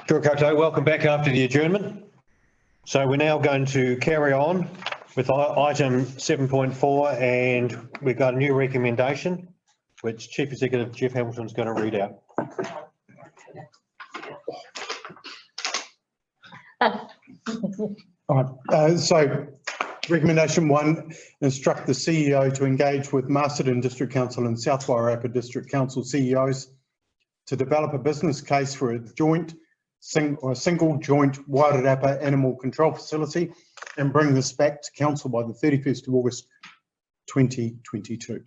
Kia ora koutou, welcome back after the adjournment. So we're now going to carry on with item 7.4, and we've got a new recommendation which Chief Executive Jeff Hamilton's going to read out. All right, so recommendation 1, instruct the CEO to engage with Masterton District Council and South Wairarapa District Council CEOs to develop a business case for a single joint Wairarapa animal control facility and bring this back to council by the 31st of August 2022.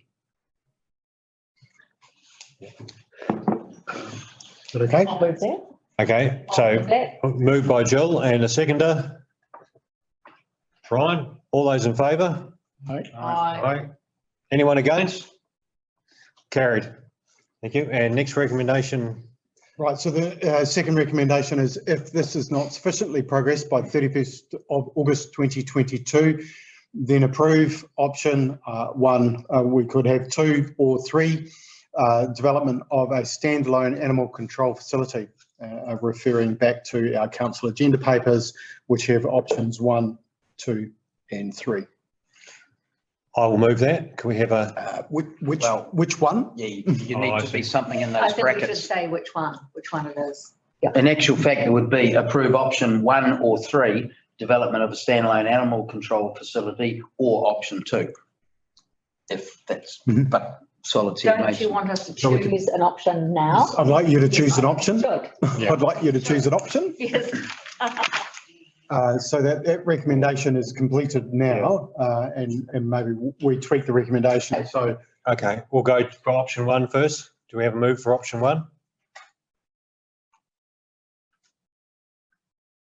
Is that okay? I'll move that. Okay, so moved by Jill and a seconder. Brian, all those in favour? Aye. Aye. Anyone against? Carried. Thank you. And next recommendation. Right, so the second recommendation is if this is not sufficiently progressed by the 31st of August 2022, then approve option 1. We could have 2 or 3, development of a standalone animal control facility, referring back to our council agenda papers, which have options 1, 2 and 3. I will move that. Can we have a... which one? Yeah, you need to be something in I those think we should brackets. say which one it is. In actual fact, it would be approve option 1 or 3, development of a standalone animal control facility, or option 2. If that's, but solitaire. Don't you want us to choose an option now? I'd like you to choose an option. Should. Yeah. I'd like you to choose an option. Yes. So that recommendation is completed now, and maybe we tweak the recommendation. So Okay, we'll go for option 1 first. Do we have a move for option 1?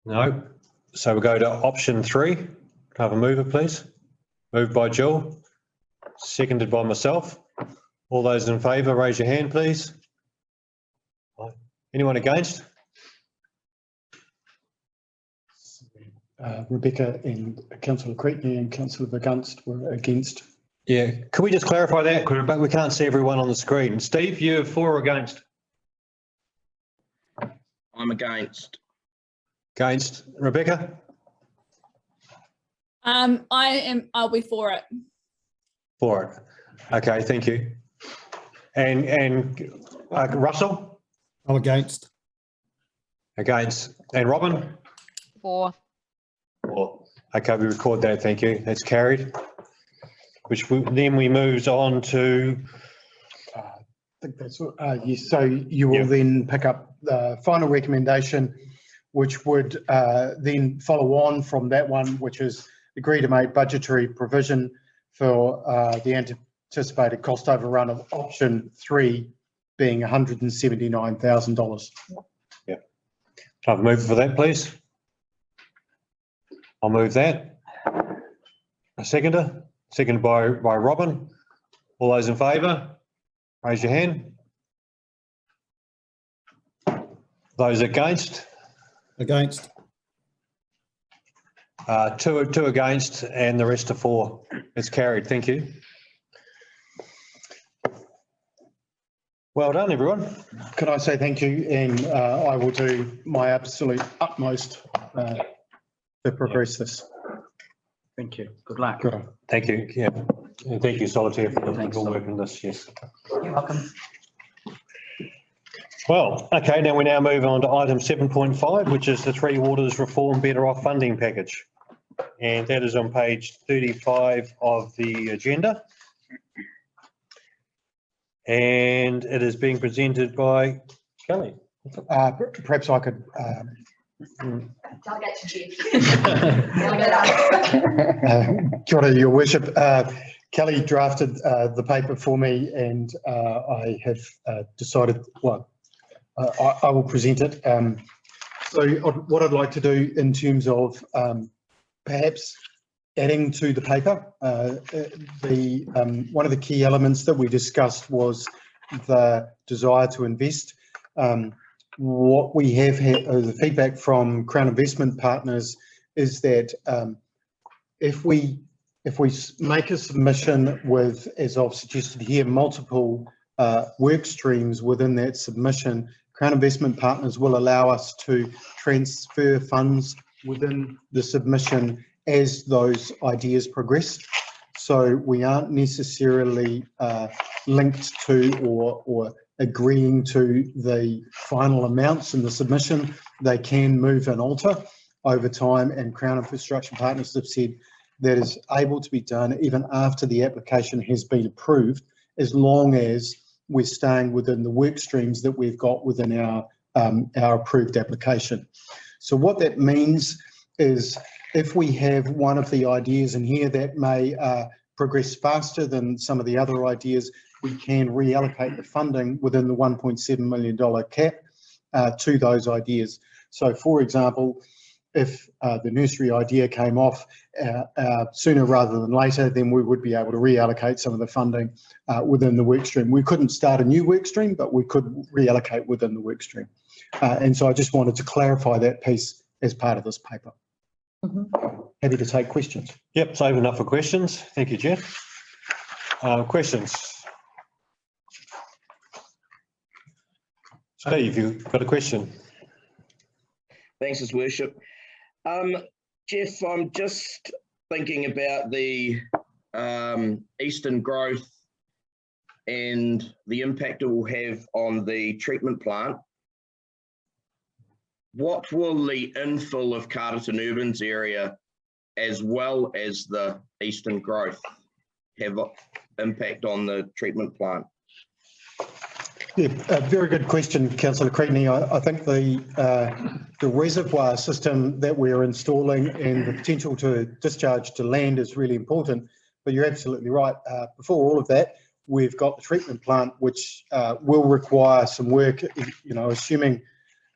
No. So we'll go to option 3. Can I have a mover, please? Moved by Jill, seconded by myself. All those in favour, raise your hand, please. Anyone against? Rebecca and Councillor Cretney and Councillor Vergunst were against. Yeah, can we just clarify that? But we can't see everyone on the screen. Steve, you're for or against? I'm against. Against. Rebecca? I'll be for it. For it. Okay, thank you. And Russell? I'm against. Against. And Robin? For. Okay, we record that, thank you. That's carried. Then we moves on to... I think that's yes. So you will then pick up the final recommendation, which would then follow on from that one, which is agree to make budgetary provision for the anticipated cost overrun of option 3 being $179,000. Yeah. I've moved for that, please. I'll move that. A seconder? Seconded by Robin. All those in favour, raise your hand. Those against? Against. 2 against and the rest are for. It's carried, thank you. Well done, everyone. Can I say thank you, and I will do my absolute utmost to progress this. Thank you. Good luck. Good on. Thank you, yeah. And thank you, Solitaire, for Thanks, the Sol. work on this, yes. You're welcome. Well, okay, now we move on to item 7.5, which is the Three Waters Reform Better Off Funding Package. And that is on page 35 of the agenda. And it is being presented by Kelly. Perhaps I could Delegate to Chief. Kia ora, Your Worship. Kelly drafted the paper for me, and I have decided, well, I will present it. So what I'd like to do in terms of perhaps adding to the paper, one of the key elements that we discussed was the desire to invest. What we have had, the feedback from Crown Investment Partners is that if we make a submission with, as I've suggested here, multiple work streams within that submission, Crown Investment Partners will allow us to transfer funds within the submission as those ideas progress. So we aren't necessarily linked to or agreeing to the final amounts in the submission. They can move and alter over time, and Crown Infrastructure Partners have said that is able to be done even after the application has been approved, as long as we're staying within the work streams that we've got within our approved application. So what that means is, if we have one of the ideas in here that may progress faster than some of the other ideas, we can reallocate the funding within the $1.7 million cap to those ideas. So for example, if the nursery idea came off sooner rather than later, then we would be able to reallocate some of the funding within the work stream. We couldn't start a new work stream, but we could reallocate within the work stream. And so I just wanted to clarify that piece as part of this paper. Happy to take questions. Yep, it's open up for questions. Thank you, Jeff. Questions? Steve, you've got a question? Thanks, His Worship. Jeff, I'm just thinking about the eastern growth and the impact it will have on the treatment plant. What will the infill of Carterton Urbans area, as well as the eastern growth, have impact on the treatment plant? Yeah, a very good question, Councillor Creaney. I think the reservoir system that we're installing and the potential to discharge to land is really important, but you're absolutely right. Before all of that, we've got the treatment plant, which will require some work, assuming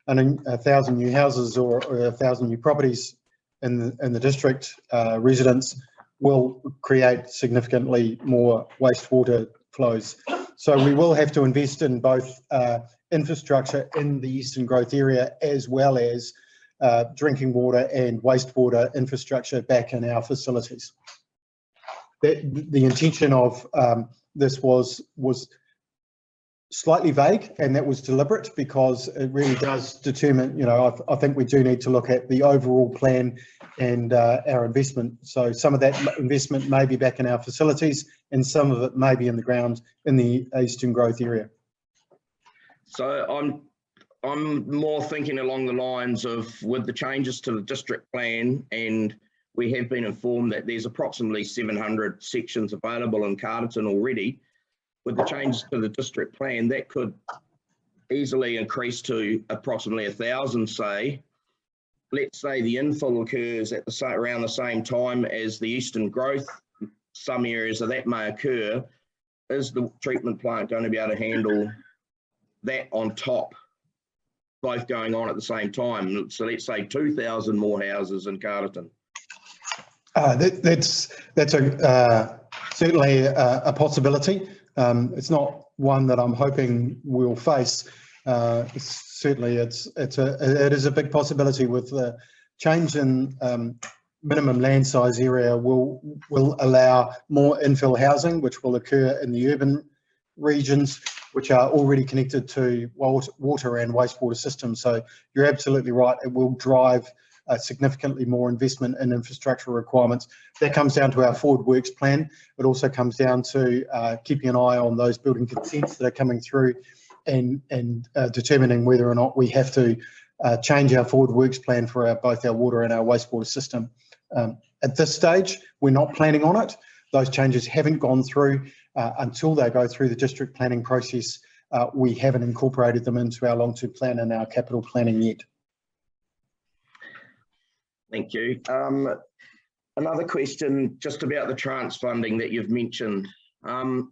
1,000 new houses or 1,000 new properties in the district. Residents will create significantly more wastewater flows. So we will have to invest in both infrastructure in the eastern growth area, as well as drinking water and wastewater infrastructure back in our facilities. The intention of this was slightly vague, and that was deliberate, because it really does determine, I think we do need to look at the overall plan and our investment. So some of that investment may be back in our facilities, and some of it may be in the ground in the eastern growth area. So I'm more thinking along the lines of, with the changes to the district plan, and we have been informed that there's approximately 700 sections available in Carterton already. With the changes to the district plan, that could easily increase to approximately 1,000, say. Let's say the infill occurs at around the same time as the eastern growth. Some areas of that may occur. Is the treatment plant going to be able to handle that on top, both going on at the same time? So let's say 2,000 more houses in Carterton. That's certainly a possibility. It's not one that I'm hoping we'll face. Certainly, it is a big possibility. With the change in minimum land size area will allow more infill housing, which will occur in the urban regions, which are already connected to water and wastewater systems. So you're absolutely right. It will drive significantly more investment in infrastructure requirements. That comes down to our forward works plan. It also comes down to keeping an eye on those building consents that are coming through, and determining whether or not we have to change our forward works plan for both our water and our wastewater system. At this stage, we're not planning on it. Those changes haven't gone through. Until they go through the district planning process, we haven't incorporated them into our long-term plan and our capital planning yet. Thank you. Another question just about the trance funding that you've mentioned. One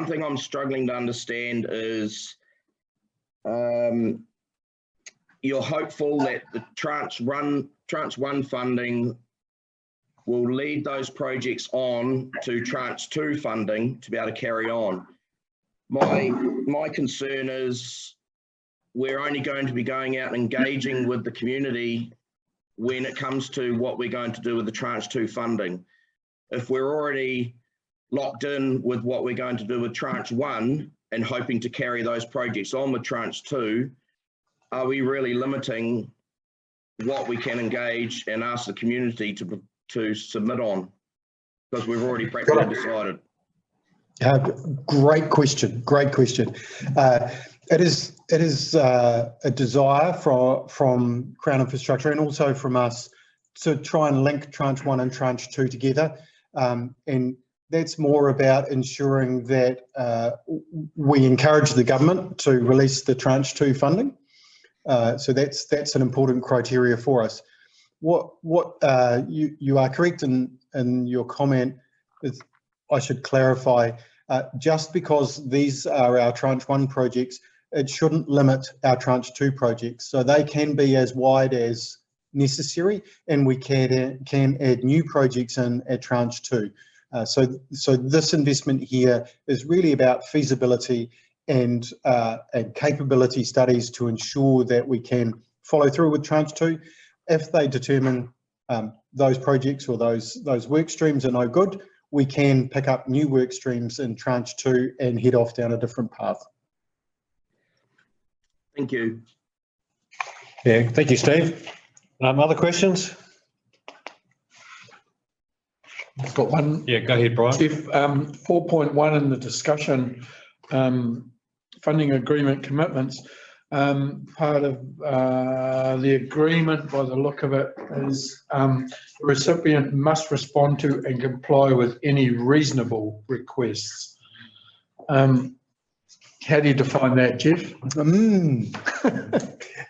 thing I'm struggling to understand is you're hopeful that the tranche one funding will lead those projects on to tranche 2 funding to be able to carry on. My concern is we're only going to be going out and engaging with the community when it comes to what we're going to do with the tranche 2 funding. If we're already locked in with what we're going to do with tranche 1, and hoping to carry those projects on with tranche 2, are we really limiting what we can engage and ask the community to submit on? Because we've already practically decided. Great question. Great question. It is a desire from Crown Infrastructure and also from us to try and link tranche 1 and tranche 2 together. And that's more about ensuring that we encourage the government to release the tranche 2 funding. So that's an important criteria for us. You are correct in your comment. I should clarify, just because these are our tranche 1 projects, it shouldn't limit our tranche 2 projects. So they can be as wide as necessary, and we can add new projects in at tranche 2. So this investment here is really about feasibility and capability studies to ensure that we can follow through with tranche 2. If they determine those projects or those work streams are no good, we can pick up new work streams in tranche 2 and head off down a different path. Thank you. Yeah, thank you, Steve. Other questions? I've got one. Yeah, go ahead, Brian. Chief, 4.1 in the discussion, funding agreement commitments. Part of the agreement, by the look of it, is the recipient must respond to and comply with any reasonable requests. How do you define that, Jeff?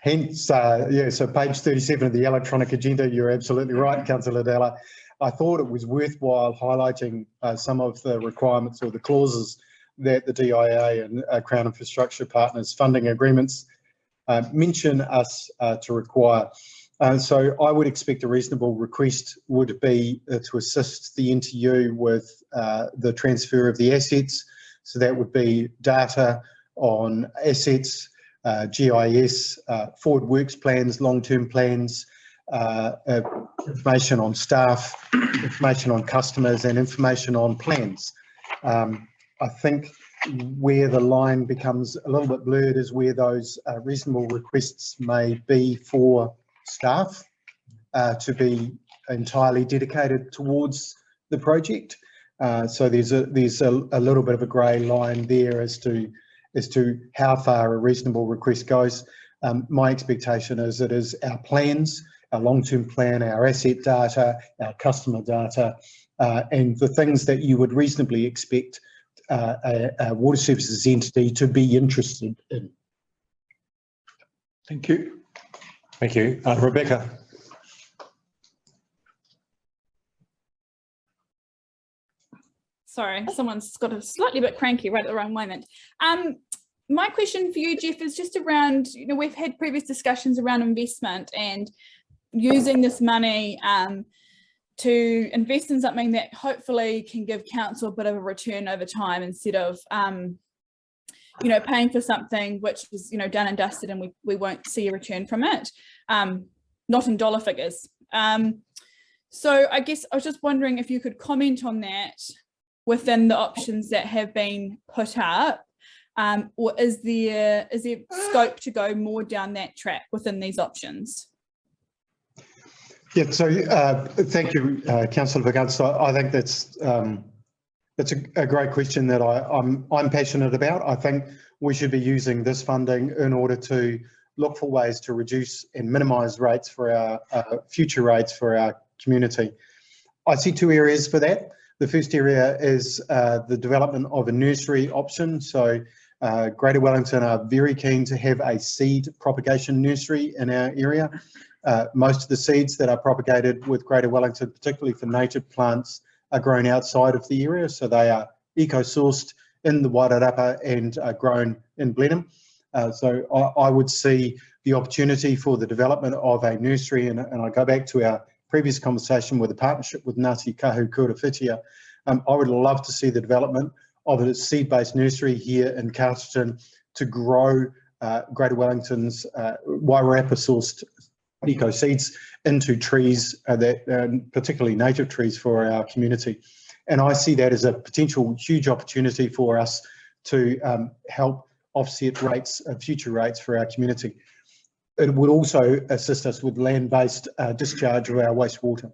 Hence, yeah, so page 37 of the electronic agenda, you're absolutely right, Councillor Della. I thought it was worthwhile highlighting some of the requirements or the clauses that the DIA and Crown Infrastructure Partners funding agreements mention us to require. So I would expect a reasonable request would be to assist the NTU with the transfer of the assets. So that would be data on assets, GIS, forward works plans, long-term plans, information on staff, information on customers, and information on plans. I think where the line becomes a little bit blurred is where those reasonable requests may be for staff to be entirely dedicated towards the project. So there's a little bit of a grey line there as to how far a reasonable request goes. My expectation is it is our plans, our long-term plan, our asset data, our customer data, and the things that you would reasonably expect a water services entity to be interested in. Thank you. Thank you. Rebecca. Sorry, someone's got a slightly bit cranky right at the wrong moment. My question for you, Jeff, is just around, we've had previous discussions around investment and using this money to invest in something that hopefully can give council a bit of a return over time instead of, paying for something which is, done and dusted and we won't see a return from it, not in dollar figures. So I guess I was just wondering if you could comment on that within the options that have been put up, or is there scope to go more down that track within these options? Yeah, so thank you, Councillor Vigant. So I think that's a great question that I'm passionate about. I think we should be using this funding in order to look for ways to reduce and minimise rates for our future rates for our community. I see two areas for that. The first area is the development of a nursery option. So Greater Wellington are very keen to have a seed propagation nursery in our area. Most of the seeds that are propagated with Greater Wellington, particularly for native plants, are grown outside of the area. So they are eco-sourced in the Wairarapa and are grown in Blenheim. So I would see the opportunity for the development of a nursery, and I go back to our previous conversation with a partnership with Ngāti Kahu Kura-Whitia. I would love to see the development of a seed-based nursery here in Carterton to grow Greater Wellington's Wairarapa-sourced eco seeds into trees that particularly native trees for our community. And I see that as a potential huge opportunity for us to help offset rates, future rates for our community. It would also assist us with land-based discharge of our wastewater.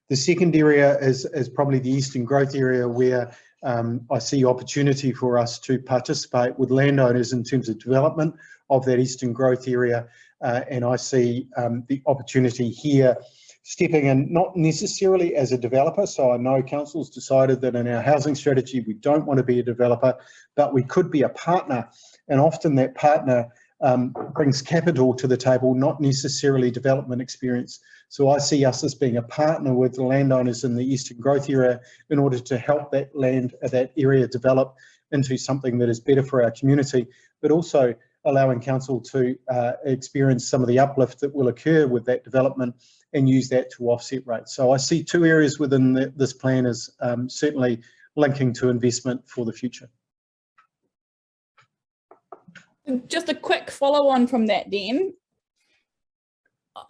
The second area is probably the eastern growth area, where I see opportunity for us to participate with landowners in terms of development of that eastern growth area. And I see the opportunity here stepping in, not necessarily as a developer. So I know council's decided that in our housing strategy, we don't want to be a developer, but we could be a partner. And often that partner brings capital to the table, not necessarily development experience. So I see us as being a partner with the landowners in the eastern growth area in order to help that area develop into something that is better for our community, but also allowing council to experience some of the uplift that will occur with that development and use that to offset rates. So I see two areas within this plan as certainly linking to investment for the future. Just a quick follow on from that then.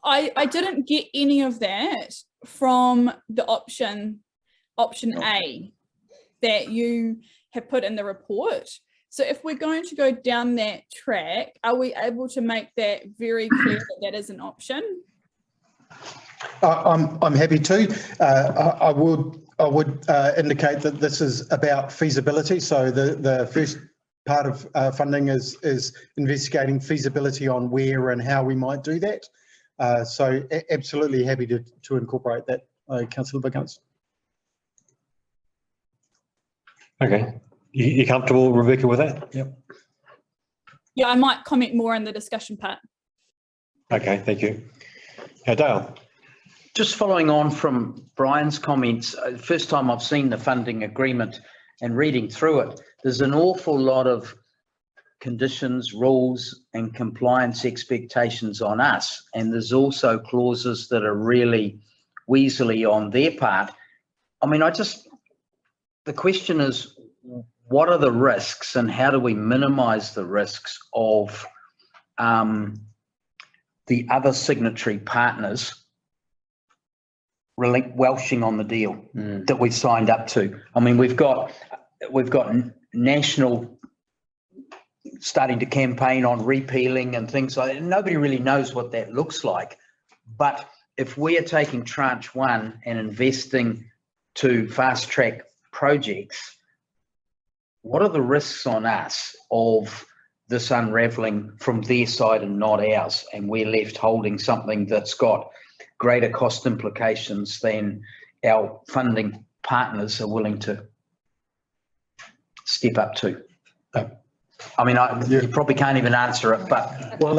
I didn't get any of that from the option A that you have put in the report. So if we're going to go down that track, are we able to make that very clear that that is an option? I'm happy to. I would indicate that this is about feasibility. So the first part of funding is investigating feasibility on where and how we might do that. So absolutely happy to incorporate that, Councillor Biggs. Okay, you comfortable, Rebecca, with that? Yep. Yeah, I might comment more in the discussion part. Okay, thank you. Dale. Just following on from Brian's comments, first time I've seen the funding agreement and reading through it, there's an awful lot of conditions, rules and compliance expectations on us. And there's also clauses that are really weaselly on their part. I mean, the question is, what are the risks and how do we minimize the risks of the other signatory partners really welshing on the deal that we've signed up to? I mean, we've got national starting to campaign on repealing and things like that. Nobody really knows what that looks like. But if we are taking tranche one and investing to fast track projects, what are the risks on us of this unraveling from their side and not ours, and we're left holding something that's got greater cost implications than our funding partners are willing to step up to? I mean, you probably can't even answer it, but... Well,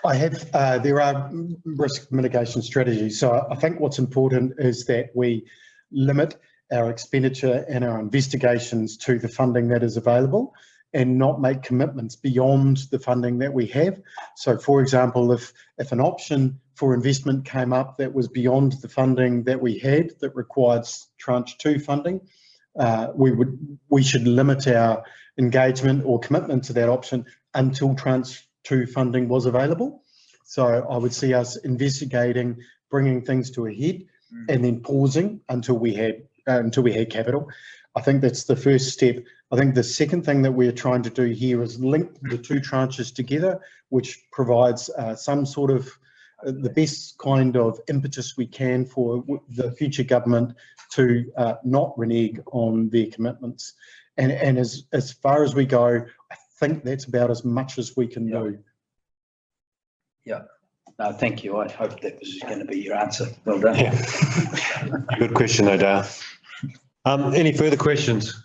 I have, there are risk mitigation strategies. So I think what's important is that we limit our expenditure and our investigations to the funding that is available and not make commitments beyond the funding that we have. So for example, if an option for investment came up that was beyond the funding that we had that required tranche 2 funding, we should limit our engagement or commitment to that option until tranche 2 funding was available. So I would see us investigating, bringing things to a head, and then pausing until we had capital. I think that's the first step. I think the second thing that we're trying to do here is link the 2 tranches together, which provides some sort of the best kind of impetus we can for the future government to not renege on their commitments. And as far as we go, I think that's about as much as we can do. Yeah. No, thank you. I hope that was going to be your answer. Well done. Yeah. Good question, though, Dale. Any further questions?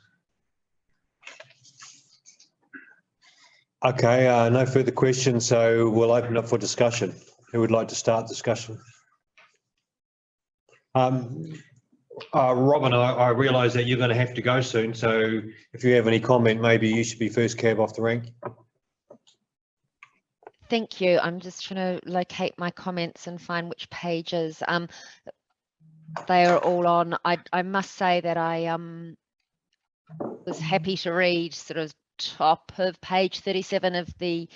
Okay, no further questions, so we'll open up for discussion. Who would like to start discussion? Robin, I realise that you're going to have to go soon, so if you have any comment, maybe you should be first cab off the rank. Thank you. I'm just trying to locate my comments and find which pages. They are all on. I must say that I was happy to read sort of top of page 37 of the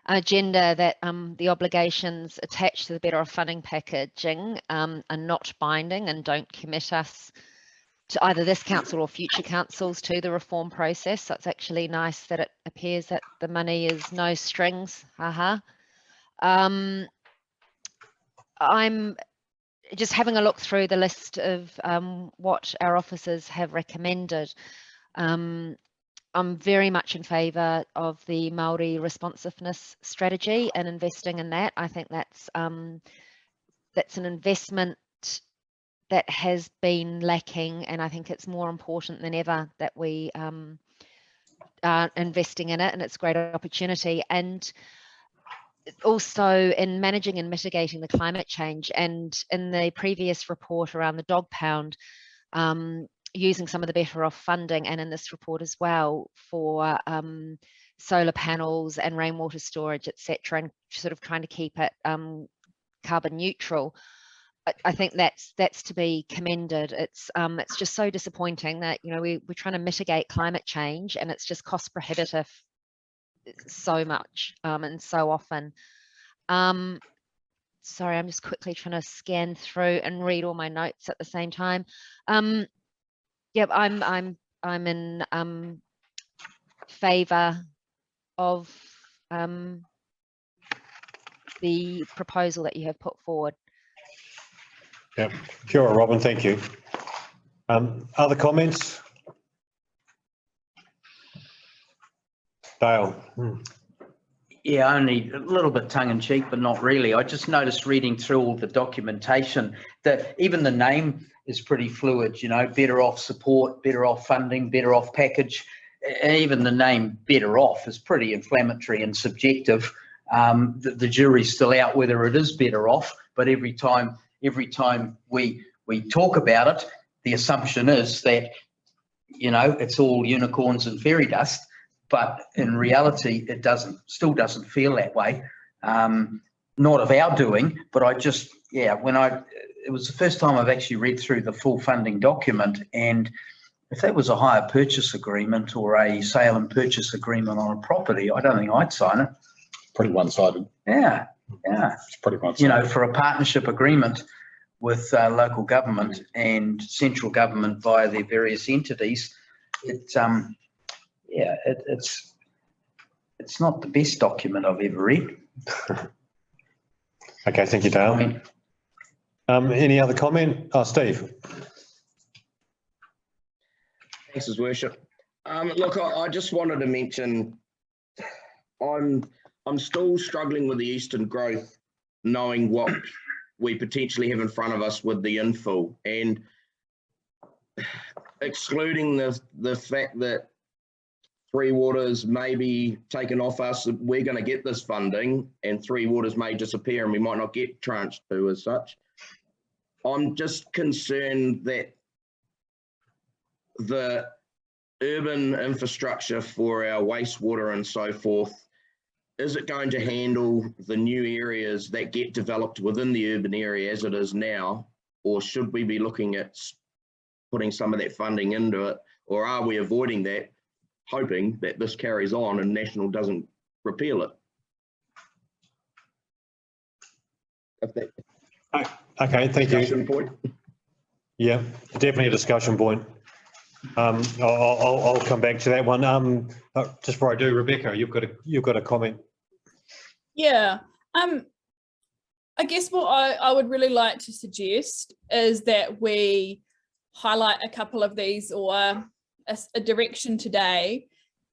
agenda that the obligations attached to the Better Off funding packaging are not binding and don't commit us to either this council or future councils to the reform process. So it's actually nice that it appears that the money is no strings. Haha. I'm just having a look through the list of what our officers have recommended. I'm very much in favour of the Māori responsiveness strategy and investing in that. I think that's an investment that has been lacking, and I think it's more important than ever that we are investing in it, and it's a great opportunity. And also in managing and mitigating the climate change, and in the previous report around the dog pound, using some of the better off funding, and in this report as well for solar panels and rainwater storage, etc., and sort of trying to keep it carbon neutral. I think that's to be commended. It's just so disappointing that, you know, we're trying to mitigate climate change and it's just cost prohibitive so much and so often. Sorry, I'm just quickly trying to scan through and read all my notes at the same time. Yep, I'm in favour of the proposal that you have put forward. Yeah, sure, Robin, thank you. Other comments? Dale. Yeah, only a little bit tongue in cheek, but not really. I just noticed reading through all the documentation that even the name is pretty fluid, you know, better off support, better off funding, better off package. And even the name better off is pretty inflammatory and subjective. The jury's still out whether it is better off, but every time we talk about it, the assumption is that, you know, it's all unicorns and fairy dust. But in reality, it still doesn't feel that way. Not of our doing, but I just, yeah, it was the first time I've actually read through the full funding document, and if that was a hire purchase agreement or a sale and purchase agreement on a property, I don't think I'd sign it. Pretty one-sided. Yeah. It's pretty one-sided. You know, for a partnership agreement with local government and central government via their various entities, it's not the best document I've ever read. Okay, thank you, Dale. Any other comment? Oh, Steve. Thanks, His Worship. Look, I just wanted to mention, I'm still struggling with the Eastern growth, knowing what we potentially have in front of us with the infill, and excluding the fact that Three Waters may be taken off us, we're going to get this funding, and Three Waters may disappear and we might not get tranche 2 as such. I'm just concerned that the urban infrastructure for our wastewater and so forth, is it going to handle the new areas that get developed within the urban area as it is now, or should we be looking at putting some of that funding into it, or are we avoiding that, hoping that this carries on and National doesn't repeal it? Okay, thank you. Discussion point. Yeah, definitely a discussion point. I'll come back to that one. Just before I do, Rebecca, you've got a comment. Yeah, I guess what I would really like to suggest is that we highlight a couple of these, or a direction today,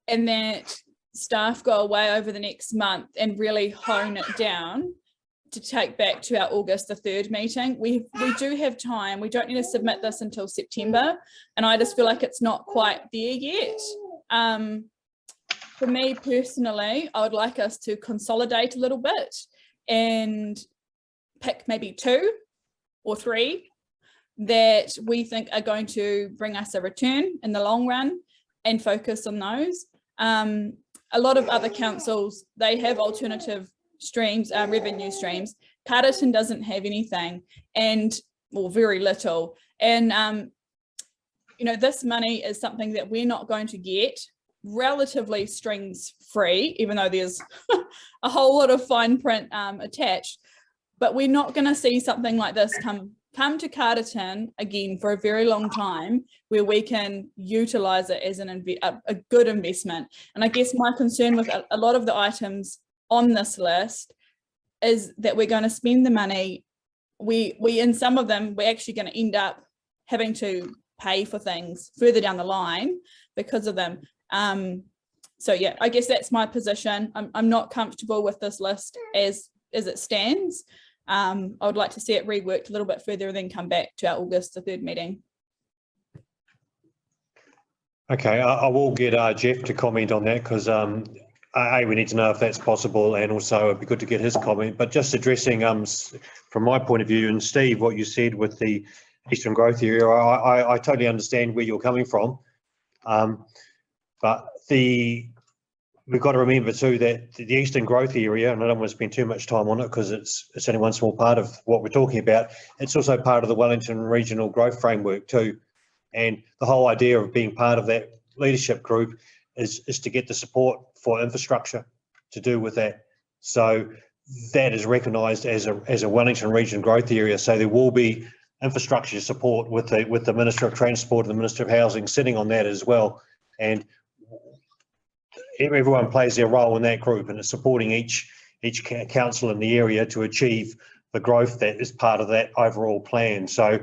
and that staff go away over the next month and really hone it down to take back to our August the 3rd meeting. We do have time. We don't need to submit this until September, and I just feel like it's not quite there yet. For me personally, I would like us to consolidate a little bit and pick maybe 2 or 3 that we think are going to bring us a return in the long run, and focus on those. A lot of other councils, they have alternative streams, revenue streams. Carterton doesn't have anything, or very little. And, you know, this money is something that we're not going to get relatively strings free, even though there's a whole lot of fine print attached. But we're not going to see something like this come come to Carterton again for a very long time where we can utilise it as a good investment. And I guess my concern with a lot of the items on this list is that we're going to spend the money. We in some of them, we're actually going to end up having to pay for things further down the line because of them. So yeah, I guess that's my position. I'm not comfortable with this list as it stands. I would like to see it reworked a little bit further and then come back to our August the 3rd meeting. Okay, I will get Jeff to comment on that because we need to know if that's possible, and also it'd be good to get his comment. But just addressing from my point of view, and Steve, what you said with the Eastern Growth Area, I totally understand where you're coming from. But we've got to remember too that the Eastern Growth Area, and I don't want to spend too much time on it because it's only one small part of what we're talking about. It's also part of the Wellington Regional Growth Framework too. And the whole idea of being part of that leadership group is to get the support for infrastructure to do with that. So that is recognised as a Wellington Region Growth Area. So there will be infrastructure support with the Minister of Transport and the Minister of Housing sitting on that as well. And everyone plays their role in that group, and it's supporting each council in the area to achieve the growth that is part of that overall plan. So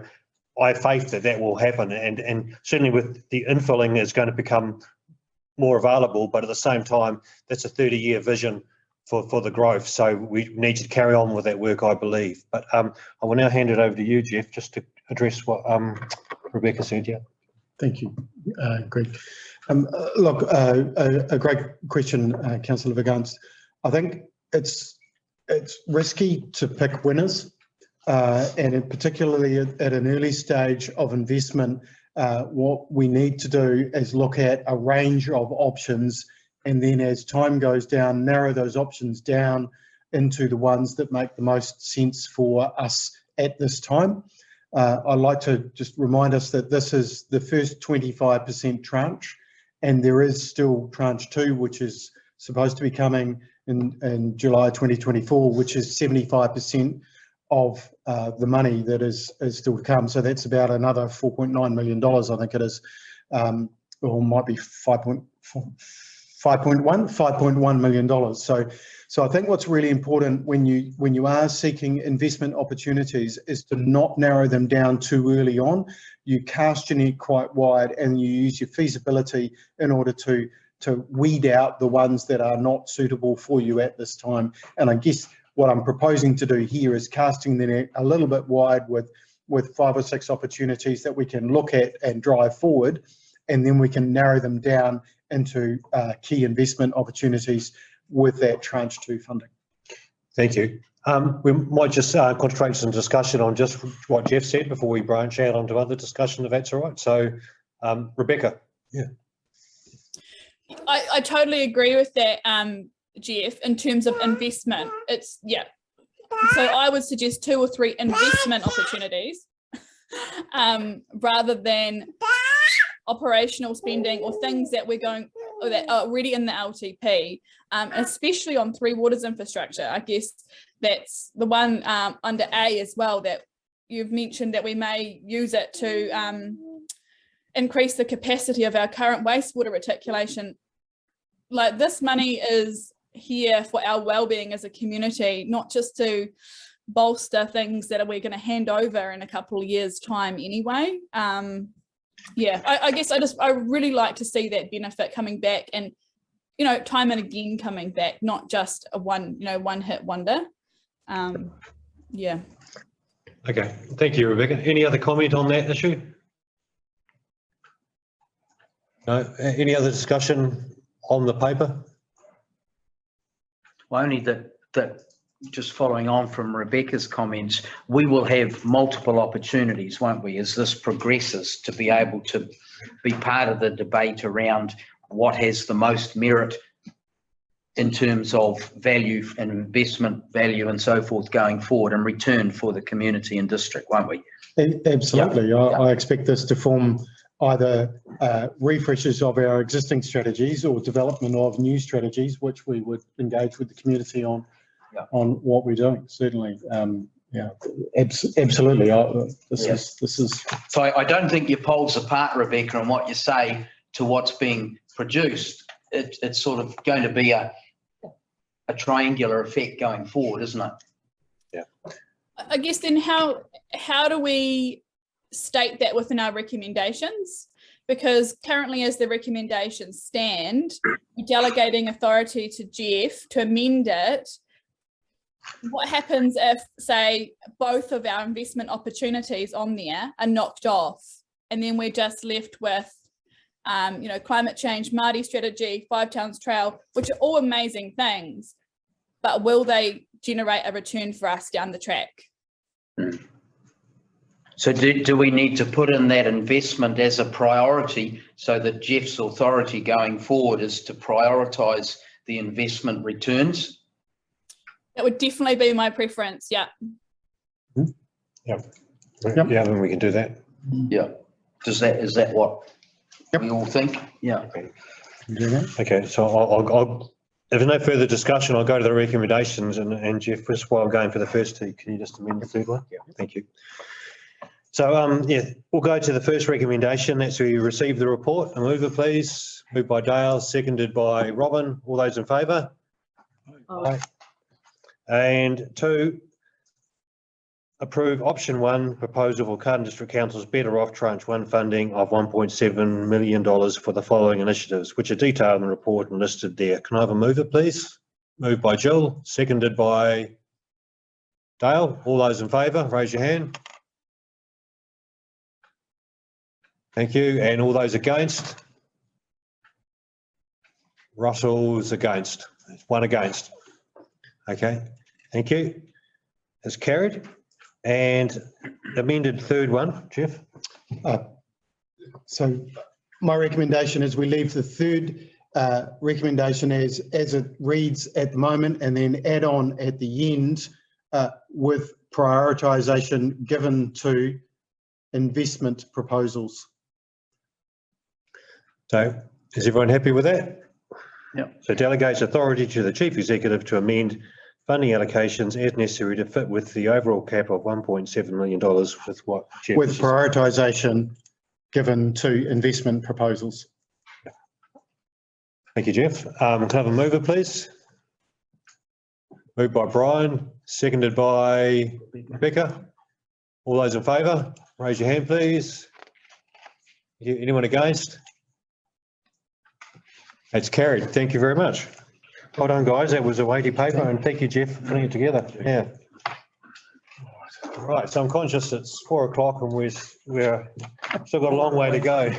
I have faith that will happen, and certainly with the infilling is going to become more available, but at the same time, that's a 30-year vision for the growth. So we need to carry on with that work, I believe. But I will now hand it over to you, Jeff, just to address what Rebecca said. Yeah. Thank you, Greg. Look, a great question, Councillor Viganst. I think it's risky to pick winners, and particularly at an early stage of investment. What we need to do is look at a range of options, and then as time goes down, narrow those options down into the ones that make the most sense for us at this time. I'd like to just remind us that this is the first 25% tranche, and there is still tranche 2, which is supposed to be coming in July 2024, which is 75% of the money that is still to come. So that's about another $4.9 million, I think it is, or might be $5.1 million. So I think what's really important when you are seeking investment opportunities is to not narrow them down too early on. You cast your net quite wide, and you use your feasibility in order to weed out the ones that are not suitable for you at this time. And I guess what I'm proposing to do here is casting the net a little bit wide with 5 or 6 opportunities that we can look at and drive forward, and then we can narrow them down into key investment opportunities with that tranche 2 funding. Thank you. We might just concentrate some discussion on just what Jeff said before we branch out onto other discussion, if that's all right. So, Rebecca. Yeah. I totally agree with that, Jeff, in terms of investment. So I would suggest 2 or 3 investment opportunities rather than operational spending or things that that are already in the LTP, especially on Three Waters infrastructure. I guess that's the one under A as well that you've mentioned, that we may use it to increase the capacity of our current wastewater reticulation. Like, this money is here for our well-being as a community, not just to bolster things that we're going to hand over in a couple of years' time anyway. I guess I really like to see that benefit coming back, and time and again coming back, not just a one-hit wonder. Okay, thank you, Rebecca. Any other comment on that issue? No. Any other discussion on the paper? Well, only that just following on from Rebecca's comments, we will have multiple opportunities, won't we, as this progresses, to be able to be part of the debate around what has the most merit in terms of value and investment value and so forth going forward, and return for the community and district, won't we? Absolutely. Yeah. I expect this to form either refreshes of our existing strategies or development of new strategies, which we would engage with the community on what we're doing. Certainly, Absolutely. Yeah. This is, So I don't think your poles apart, Rebecca, and what you say to what's being produced. It's sort of going to be a triangular effect going forward, isn't it? I guess then how do we state that within our recommendations? Because currently as the recommendations stand, we're delegating authority to Jeff to amend it. What happens if, say, both of our investment opportunities on there are knocked off, and then we're just left with, you know, climate change, Māori strategy, Five Towns Trail, which are all amazing things, but will they generate a return for us down the track? So do we need to put in that investment as a priority so that Jeff's authority going forward is to prioritise the investment returns? That would definitely be my preference, yeah. Yeah, then we can do that. Yeah. Is that what we all think? Yeah. Okay, so I'll if there's no further discussion, I'll go to the recommendations, and Jeff, just while I'm going for the first two, can you just amend the third one? Yeah, thank you. So, yeah, we'll go to the first recommendation. That's we receive the report. A mover, please. Moved by Dale, seconded by Robin. All those in favour? Aye. And 2, approve option 1, proposal for Carterton District Council's Better Off Tranche 1 funding of $1.7 million for the following initiatives, which are detailed in the report and listed there. Can I have a mover, please? Moved by Jill, seconded by Dale. All those in favour, raise your hand. Thank you. And all those against? Russell's against. One against. Okay, thank you. It's carried. And amended third one, Jeff? so my recommendation is we leave the third recommendation as it reads at the moment, and then add on at the end with prioritisation given to investment proposals. So is everyone happy with that? Yeah. So delegates authority to the Chief Executive to amend funding allocations as necessary to fit with the overall cap of $1.7 million with what Jeff With prioritisation given to investment proposals. Thank you, Jeff. Can I have a mover, please? Moved by Brian, seconded by Rebecca. All those in favour, raise your hand, please. Anyone against? It's carried. Thank you very much. Well done, guys. That was a weighty paper, and thank you, Jeff, for putting it together. Yeah. Right, so I'm conscious it's 4 o'clock and we've still got a long way to go.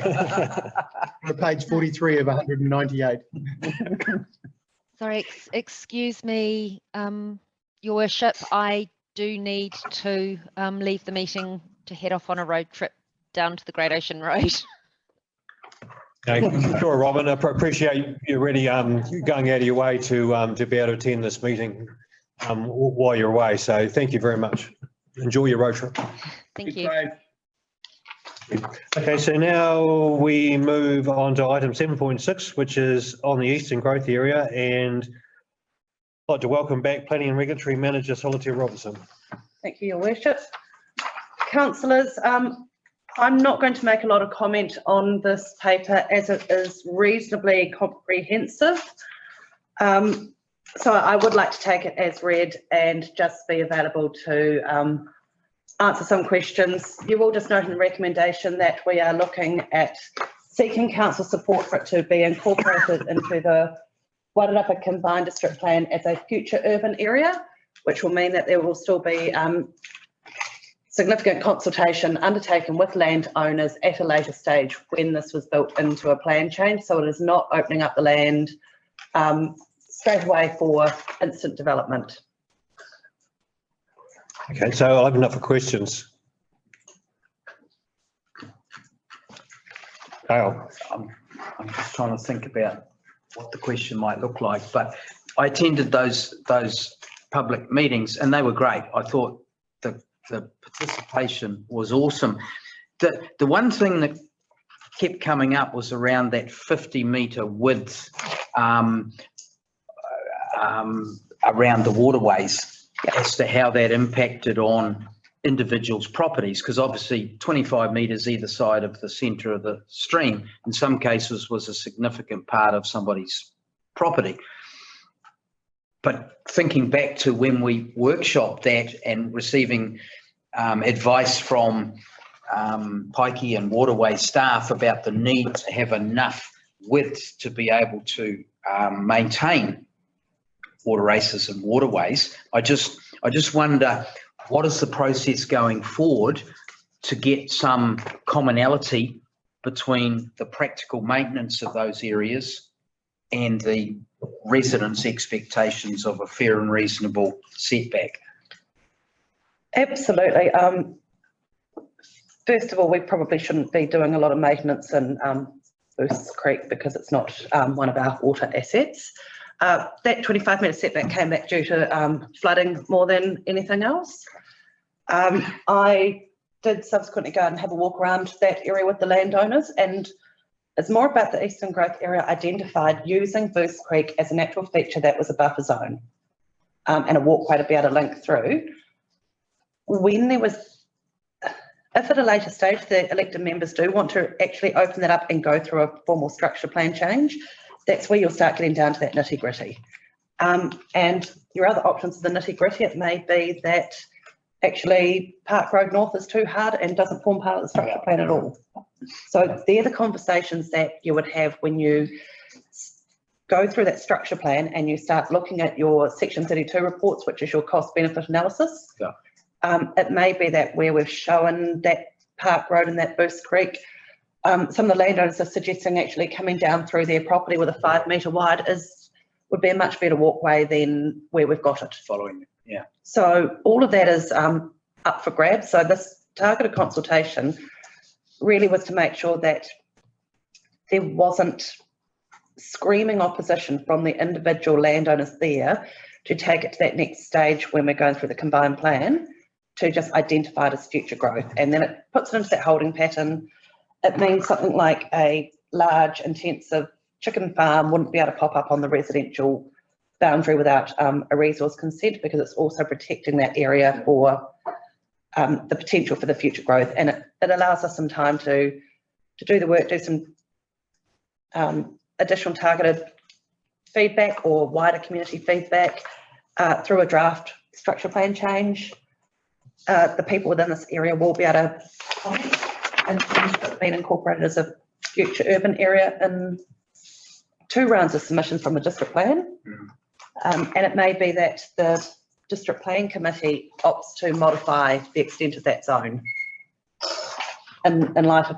Page 43 of 198. Sorry, excuse me, Your Worship, I do need to leave the meeting to head off on a road trip down to the Great Ocean Road. Okay, sure, Robin. I appreciate you really going out of your way to be able to attend this meeting while you're away. So thank you very much. Enjoy your road trip. Thank you. Okay, so now we move on to item 7.6, which is on the Eastern Growth Area, and I'd like to welcome back Planning and Regulatory Manager Solitaire Robertson. Thank you, Your Worship. Councillors, I'm not going to make a lot of comment on this paper as it is reasonably comprehensive. So I would like to take it as read and just be available to answer some questions. You will just note in the recommendation that we are looking at seeking council support for it to be incorporated into the Wairarapa Combined District Plan as a future urban area, which will mean that there will still be significant consultation undertaken with landowners at a later stage when this was built into a plan change. So it is not opening up the land straight away for instant development. Okay, so I'll open up for questions. Dale. I'm just trying to think about what the question might look like, but I attended those public meetings and they were great. I thought the participation was awesome. The one thing that kept coming up was around that 50-metre width around the waterways. as to how that impacted on individuals' properties, because obviously 25 metres either side of the centre of the stream in some cases was a significant part of somebody's property. But thinking back to when we workshopped that and receiving advice from Pikey and Waterway staff about the need to have enough width to be able to maintain water races and waterways, I just wonder, what is the process going forward to get some commonality between the practical maintenance of those areas and the residents' expectations of a fair and reasonable setback? Absolutely. First of all, we probably shouldn't be doing a lot of maintenance in Bruce Creek because it's not one of our water assets. That 25-metre setback came back due to flooding more than anything else. I did subsequently go and have a walk around that area with the landowners, and it's more about the eastern growth area identified using Bruce Creek as a natural feature that was a buffer zone and a walkway to be able to link through. When there was, if at a later stage the elected members do want to actually open that up and go through a formal structure plan change, that's where you'll start getting down to that nitty gritty. And your other options for the nitty gritty, it may be that actually Park Road North is too hard and doesn't form part of the structure plan at all. So they're the conversations that you would have when you go through that structure plan and you start looking at your Section 32 reports, which is your cost benefit analysis. Yeah. It may be that where we've shown that Park Road and that Bruce Creek, some of the landowners are suggesting actually coming down through their property with a 5 metre wide would be a much better walkway than where we've got it. Following, yeah. So all of that is up for grabs. So this targeted consultation really was to make sure that there wasn't screaming opposition from the individual landowners there to take it to that next stage when we're going through the combined plan to just identify it as future growth. And then it puts it into that holding pattern. It means something like a large, intensive chicken farm wouldn't be able to pop up on the residential boundary without a resource consent, because it's also protecting that area for the potential for the future growth. And it allows us some time to do the work, do some additional targeted feedback or wider community feedback through a draft structure plan change. The people within this area will be able to comment and it's been incorporated as a future urban area in 2 rounds of submissions from the district plan. And it may be that the district plan committee opts to modify the extent of that zone in light of,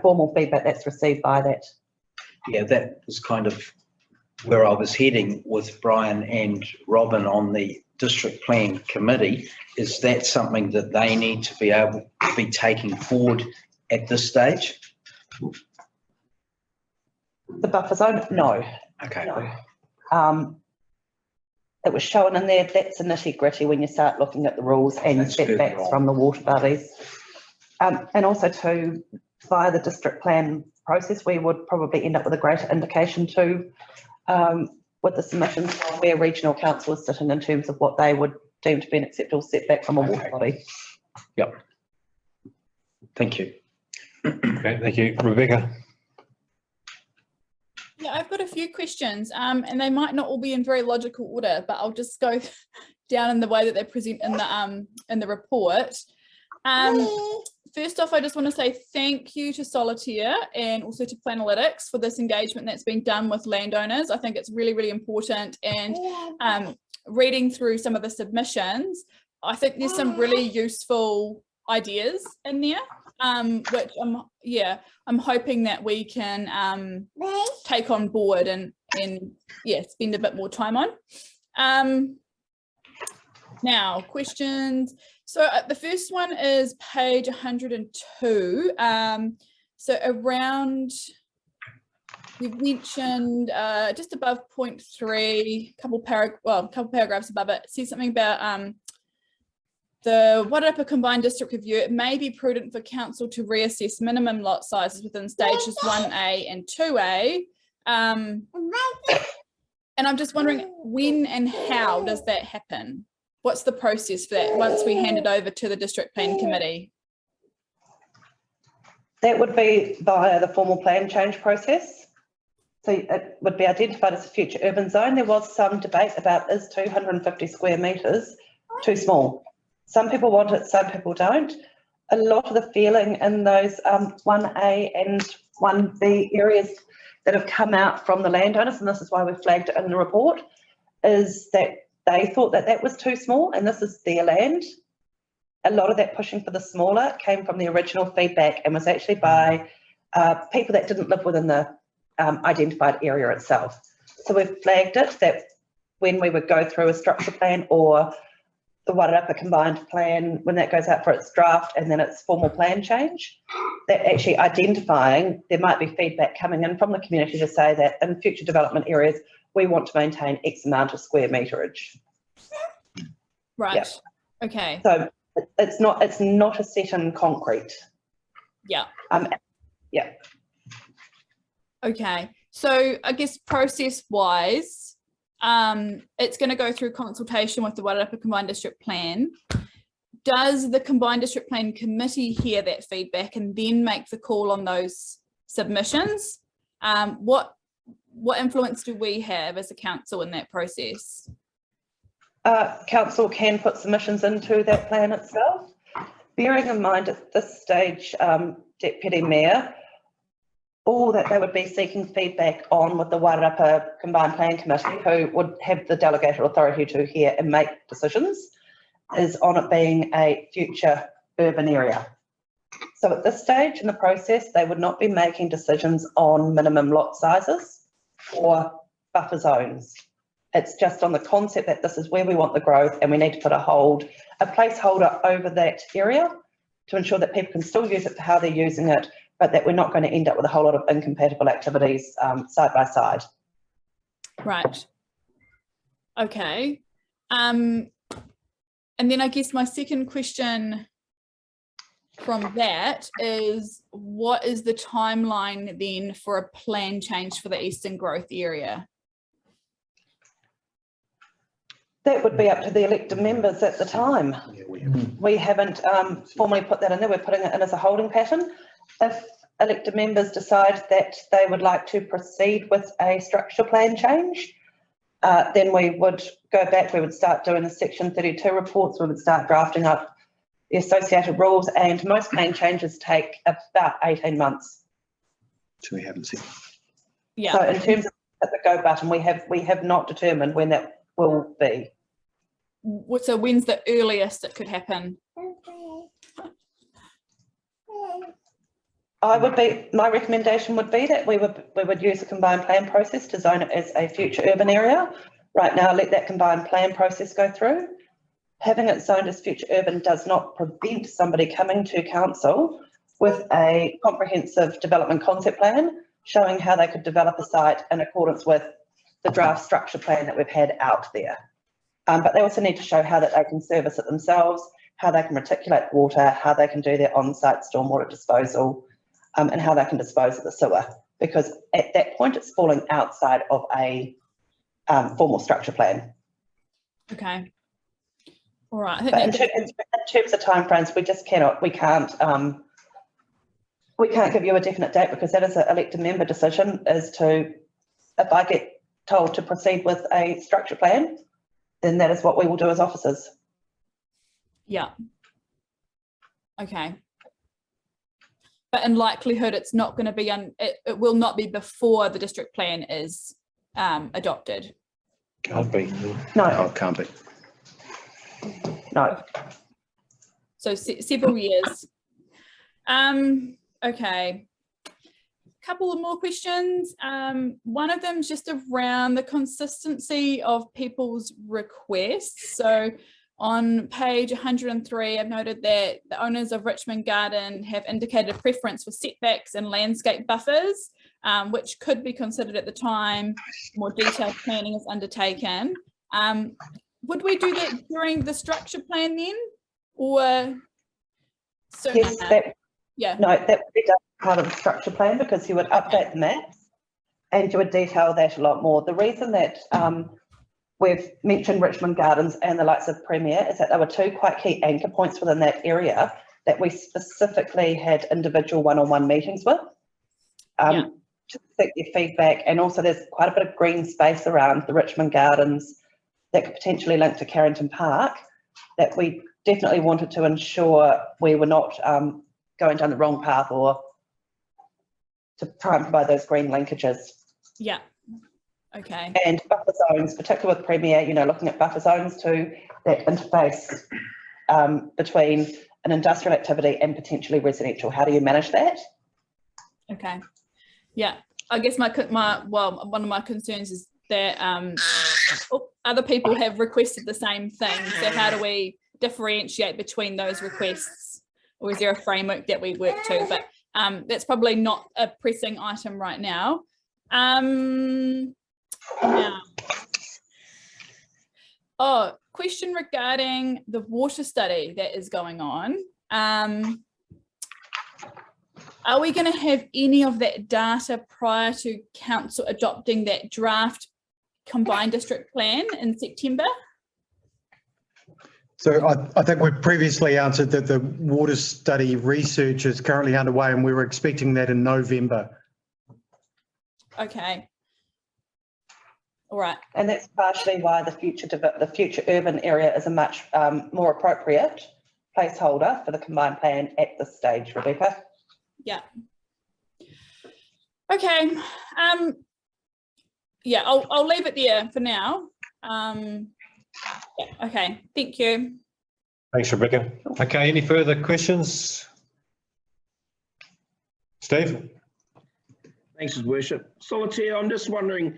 formal feedback that's received by that. Yeah, that was kind of where I was heading with Brian and Robin on the district plan committee. Is that something that they need to be able to be taking forward at this stage? The buffer zone? No. Okay. No. It was shown in there, that's a nitty gritty when you start looking at the rules and That's setbacks good. from the water bodies. And also too, via the district plan process, we would probably end up with a greater indication too, with the submissions from where regional council is sitting in terms of what they would deem to be an acceptable setback from a water body. Yep. Thank you. Okay, thank you. Rebecca? Yeah, I've got a few questions, and they might not all be in very logical order, but I'll just go down in the way that they present in the report. First off, I just want to say thank you to Solitaire and also to Planalytics for this engagement that's been done with landowners. I think it's really, really important. And reading through some of the submissions, I think there's some really useful ideas in there, which I'm hoping that we can take on board and spend a bit more time on. Now, questions. So the first one is page 102. So around, you've mentioned just above point 3, a couple paragraphs above it, says something about the Wairarapa Combined District Review. It may be prudent for council to reassess minimum lot sizes within stages 1A and 2A. And I'm just wondering when and how does that happen? what's the process for that once we hand it over to the district plan committee? That would be via the formal plan change process. So it would be identified as a future urban zone. There was some debate about, is 250 square metres too small? Some people want it, some people don't. A lot of the feeling in those 1A and 1B areas that have come out from the landowners, and this is why we flagged it in the report, is that they thought that that was too small, and this is their land. A lot of that pushing for the smaller came from the original feedback and was actually by people that didn't live within the identified area itself. So we've flagged it that when we would go through a structure plan or the Wairarapa combined plan, when that goes out for its draft and then its formal plan change, that actually identifying there might be feedback coming in from the community to say that in future development areas, we want to maintain X amount of square meterage. Right. Yeah. Okay. So it's not a set in concrete. Yeah. Yeah. Okay. So I guess process wise, it's going to go through consultation with the Wairarapa Combined District Plan. Does the Combined District Plan Committee hear that feedback and then make the call on those submissions? What influence do we have as a council in that process? Council can put submissions into that plan itself. Bearing in mind at this stage, Deputy Mayor, all that they would be seeking feedback on with the Wairarapa Combined Plan Committee, who would have the delegated authority to hear and make decisions, is on it being a future urban area. So at this stage in the process, they would not be making decisions on minimum lot sizes or buffer zones. It's just on the concept that this is where we want the growth and we need to put a placeholder over that area to ensure that people can still use it for how they're using it, but that we're not going to end up with a whole lot of incompatible activities side by side. Right. Okay. And then I guess my second question from that is, what is the timeline then for a plan change for the Eastern Growth Area? That would be up to the elected members at the time. We haven't formally put that in there. We're putting it in as a holding pattern. If elected members decide that they would like to proceed with a structure plan change, then we would go back, we would start doing the Section 32 reports, we would start drafting up the associated rules, and most plan changes take about 18 months. So we haven't seen. Yeah. So in terms of the go button, we have not determined when that will be. So when's the earliest it could happen? My recommendation would be that we would use a combined plan process to zone it as a future urban area. Right now, let that combined plan process go through. Having it zoned as future urban does not prevent somebody coming to council with a comprehensive development concept plan showing how they could develop a site in accordance with the draft structure plan that we've had out there. But they also need to show how that they can service it themselves, how they can reticulate water, how they can do their on-site stormwater disposal, and how they can dispose of the sewer. Because at that point, it's falling outside of a formal structure plan. Okay. All right. But in terms of timeframes, we can't give you a definite date, because that is an elected member decision as to, if I get told to proceed with a structure plan, then that is what we will do as officers. Yeah. Okay. But in likelihood, it's not going to be, it will not be before the district plan is adopted. Can't be. No. Oh, it can't be. No. So several years. Okay. Couple of more questions. One of them is just around the consistency of people's requests. So on page 103, I've noted that the owners of Richmond Garden have indicated a preference for setbacks and landscape buffers, which could be considered at the time more detailed planning is undertaken. Would we do that during the structure plan then, or sooner? Yes, yeah. No, that would be done part of the structure plan, because you would update the maps and you would detail that a lot more. The reason that we've mentioned Richmond Gardens and the likes of Premier, is that there were two quite key anchor points within that area that we specifically had individual one-on-one meetings with. To seek their feedback, and also there's quite a bit of green space around the Richmond Gardens that could potentially link to Carterton Park, that we definitely wanted to ensure we were not going down the wrong path or to try and provide those green linkages. Yeah. Okay. And buffer zones, particularly with Premier, you know, looking at buffer zones too, that interface between an industrial activity and potentially residential. How do you manage that? Okay. Yeah. I guess one of my concerns is that other people have requested the same thing. So how do we differentiate between those requests, or is there a framework that we work to? But that's probably not a pressing item right now. Question regarding the water study that is going on. Are we going to have any of that data prior to council adopting that draft combined district plan in September? So I think we previously answered that the water study research is currently underway and we were expecting that in November. Okay. All right. And that's partially why the future urban area is a much more appropriate placeholder for the combined plan at this stage, Rebecca. Yeah. Okay. Yeah, I'll leave it there for now. Yeah, okay. Thank you. Thanks, Rebecca. Okay, any further questions? Steve? Thanks, His Worship. Solitaire, I'm just wondering,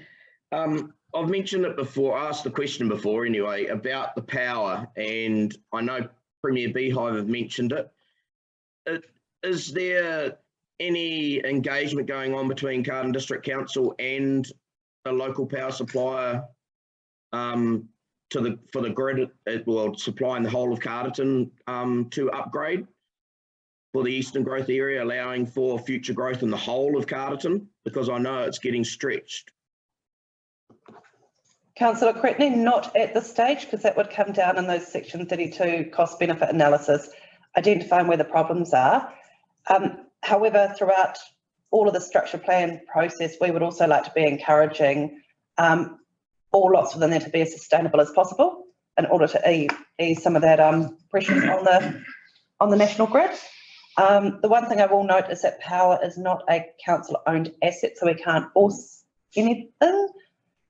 I've mentioned it before, asked the question before anyway, about the power, and I know Premier Beehive have mentioned it. Is there any engagement going on between Carterton District Council and a local power supplier for the grid, well, supplying the whole of Carterton to upgrade for the eastern growth area, allowing for future growth in the whole of Carterton? Because I know it's getting stretched. Councillor Cretney, not at this stage, because that would come down in those Section 32 cost benefit analysis, identifying where the problems are. However, throughout all of the structure plan process, we would also like to be encouraging all lots within there to be as sustainable as possible in order to ease some of that pressures on the national grid. The one thing I will note is that power is not a council-owned asset, so we can't force anything,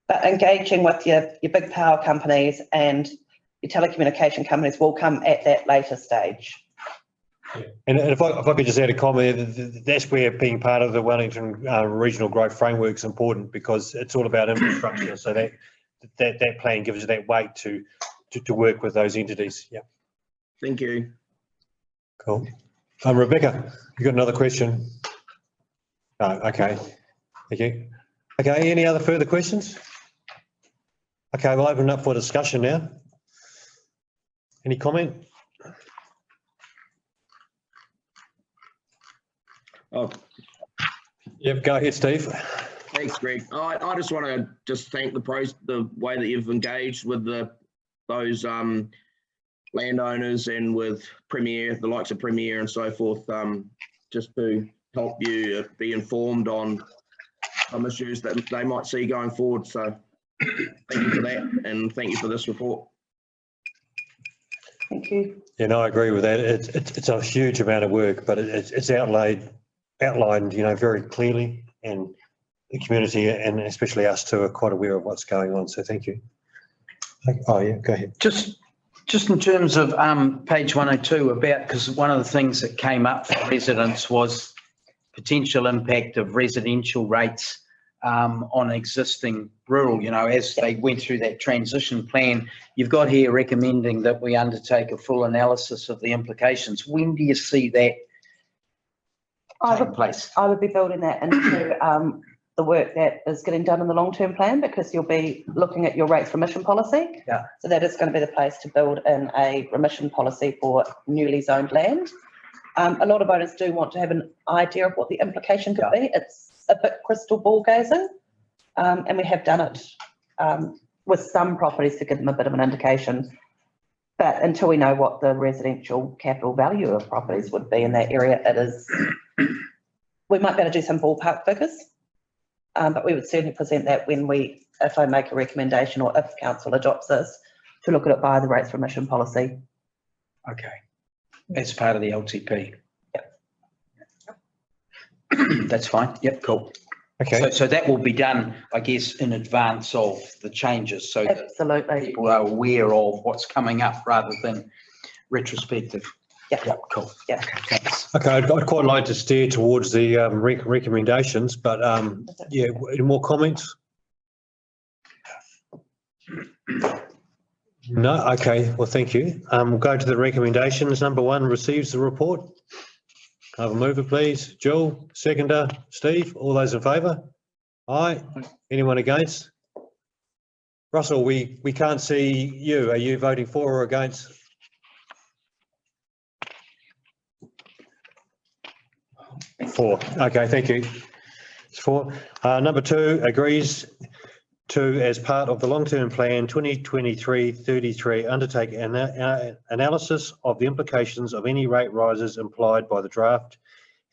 but engaging with your big power companies and your telecommunication companies will come at that later stage. And if I could just add a comment, that's where being part of the Wellington Regional Growth Framework is important, because it's all about infrastructure. So that plan gives you that weight to work with those entities. Yeah. Thank you. Cool. Rebecca, you got another question? No, okay. Thank you. Okay, any other further questions? Okay, we'll open up for discussion now. Any comment? Oh, Yep, go ahead, Steve. thanks, Greg. I just want to thank the way that you've engaged with those landowners and with Premier, the likes of Premier and so forth, just to help you be informed on some issues that they might see going forward. So thank you for that, and thank you for this report. Thank you. Yeah, no, I agree with that. It's a huge amount of work, but it's outlined, very clearly, and the community and especially us too are quite aware of what's going on. So thank you. Oh yeah, go ahead. Just in terms of page 102, because one of the things that came up for residents was potential impact of residential rates on existing rural, as they went through that transition plan. You've got here recommending that we undertake a full analysis of the implications. When do you see that take place? I would be building that into the work that is getting done in the long-term plan, because you'll be looking at your rates remission policy. Yeah. So that is going to be the place to build in a remission policy for newly zoned land. A lot of owners do want to have an idea of what the implication could be. It's a bit crystal ball gazing, and we have done it with some properties to give them a bit of an indication. But until we know what the residential capital value of properties would be in that area, it is, we might be able to do some ballpark figures. But we would certainly present that if I make a recommendation or if council adopts this, to look at it via the rates remission policy. Okay. As part of the LTP. Yep. That's fine. Yep, cool. Okay, So that will be done, I guess, in advance of the changes, so that Absolutely. people are aware of what's coming up rather than retrospective. Yeah. Yep, cool. Yeah. Thanks. okay, I'd quite like to steer towards the recommendations, but yeah, any more comments? No, okay, well, thank you. We'll go to the recommendations. Number 1, receives the report. Can I have a mover, please? Jill, seconder, Steve, all those in favour? Aye. Anyone against? Russell, we can't see you. Are you voting for or against? For. Okay, thank you. It's for. Number 2, agrees to, as part of the long-term plan 2023-33, undertake an analysis of the implications of any rate rises implied by the draft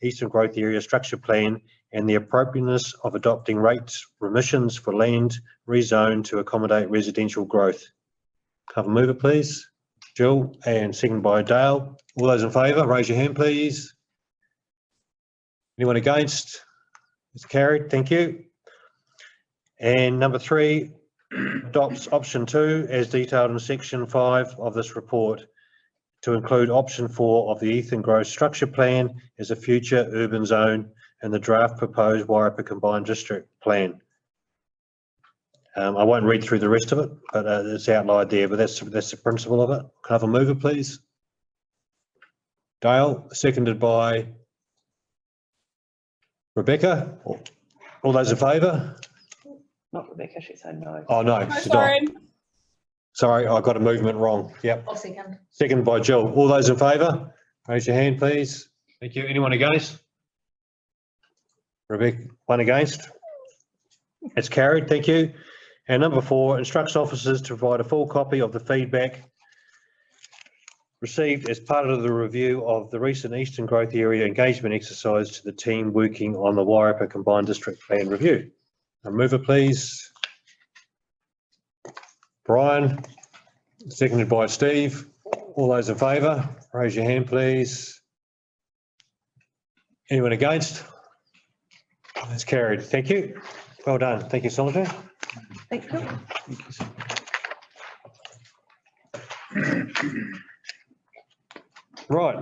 Eastern Growth Area Structure Plan and the appropriateness of adopting rates remissions for land rezoned to accommodate residential growth. Have a mover, please. Jill, and second by Dale. All those in favour, raise your hand, please. Anyone against? It's carried. Thank you. And number 3, adopts option 2 as detailed in section 5 of this report to include option 4 of the Eastern Growth Structure Plan as a future urban zone in the draft proposed Wairarapa Combined District Plan. I won't read through the rest of it, but it's outlined there, but that's the principle of it. Can I have a mover, please? Dale, seconded by Rebecca. All those in favour? Not Rebecca, she said no. Oh, no. Oh, she died. sorry. Sorry, I got a movement wrong. Yep. I'll second. Second by Jill. All those in favour? Raise your hand, please. Thank you. Anyone against? Rebecca, one against? It's carried. Thank you. And number 4, instructs officers to provide a full copy of the feedback received as part of the review of the recent Eastern Growth Area engagement exercise to the team working on the Wairarapa Combined District Plan review. A mover, please. Brian, seconded by Steve. All those in favour, raise your hand, please. Anyone against? That's carried. Thank you. Well done. Thank you, Solitaire. Thank you. Right.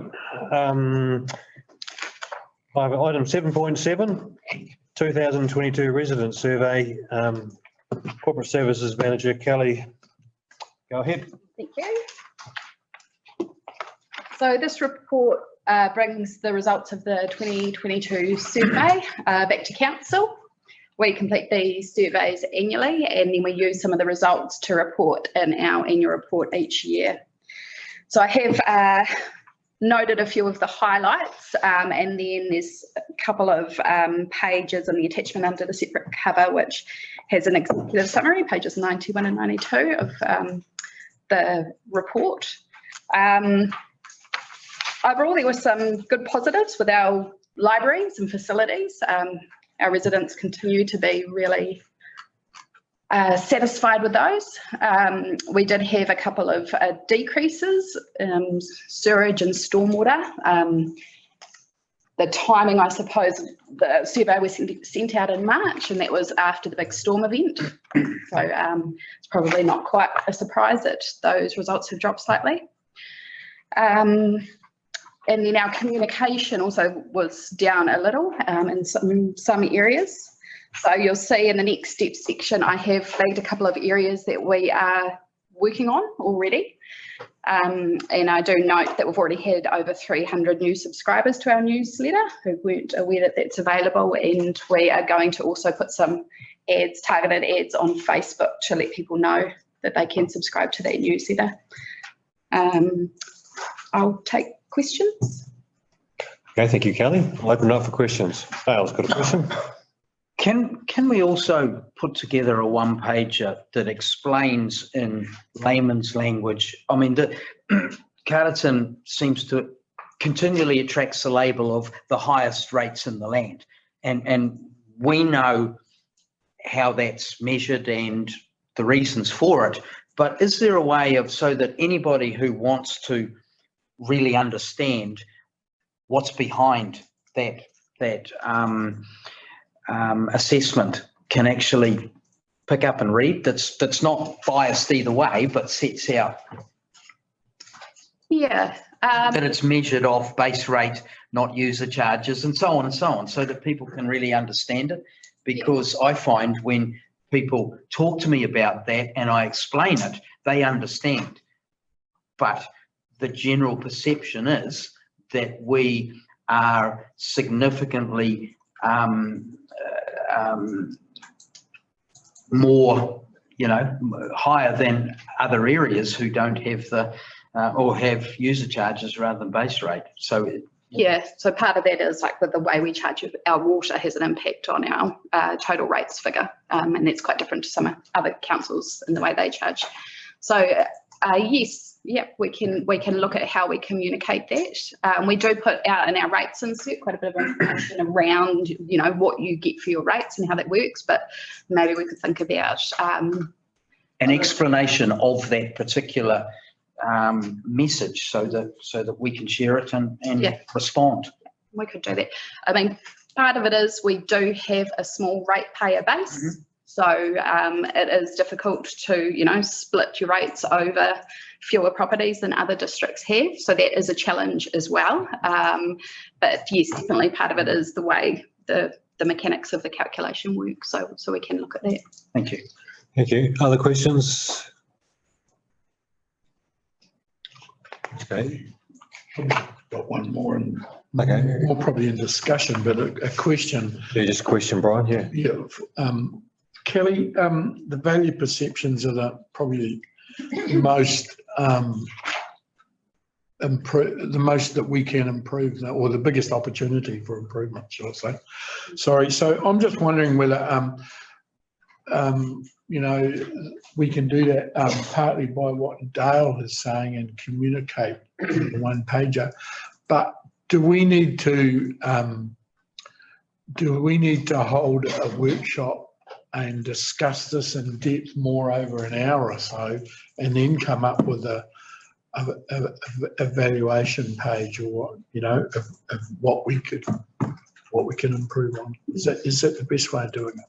I have item 7.7, 2022 resident survey. Corporate Services Manager Kelly, go ahead. Thank you. So this report brings the results of the 2022 survey back to council. We complete these surveys annually and then we use some of the results to report in our annual report each year. So I have noted a few of the highlights and then there's a couple of pages on the attachment under the separate cover which has an executive summary, pages 91 and 92 of the report. Overall, there were some good positives with our libraries and facilities. Our residents continue to be really satisfied with those. We did have a couple of decreases, sewage and stormwater. The timing, I suppose, the survey was sent out in March and that was after the big storm event. So it's probably not quite a surprise that those results have dropped slightly. And then our communication also was down a little in some areas. So you'll see in the next step section, I have flagged a couple of areas that we are working on already. And I do note that we've already had over 300 new subscribers to our newsletter who weren't aware that that's available. And we are going to also put some ads, targeted ads on Facebook to let people know that they can subscribe to that newsletter. I'll take questions. Okay, thank you, Kelly. I'll open it up for questions. Dale's got a question. Can we also put together a one-pager that explains in layman's language? I mean, Carterton seems to continually attracts the label of the highest rates in the land, and we know how that's measured and the reasons for it. But is there a way of, so that anybody who wants to really understand what's behind that assessment can actually pick up and read, that's not biased either way, but sets out Yeah. that it's measured off base rate, not user charges, and so on, so that people can really understand it? Because I find when people talk to me about that and I explain it, they understand. But the general perception is that we are significantly more, higher than other areas who don't have the or have user charges rather than base rate. So yeah, so part of that is like with the way we charge our water has an impact on our total rates figure, and that's quite different to some other councils in the way they charge. So yes, yeah, we can look at how we communicate that. We do put out in our rates insert quite a bit of information around, what you get for your rates and how that works, but maybe we could think about an explanation of that particular message so that we can share it and respond. We could do that. I mean, part of it is we do have a small ratepayer base. Mm-hmm. So it is difficult to, split your rates over fewer properties than other districts have. So that is a challenge as well. But yes, definitely part of it is the way the mechanics of the calculation work. So we can look at that. Thank you. Thank you. Other questions? Okay. Got one more, and Okay. more probably in discussion, but a question. Yeah, just a question, Brian. Yeah. Yeah. Kelly, the value perceptions are the probably most the most that we can improve, or the biggest opportunity for improvement, shall I say. Sorry. So I'm just wondering whether we can do that partly by what Dale is saying and communicate in the one pager, but do we need to hold a workshop and discuss this in depth more over an hour or so, and then come up with a evaluation page, or of what we can improve on? Is that the best way of doing it?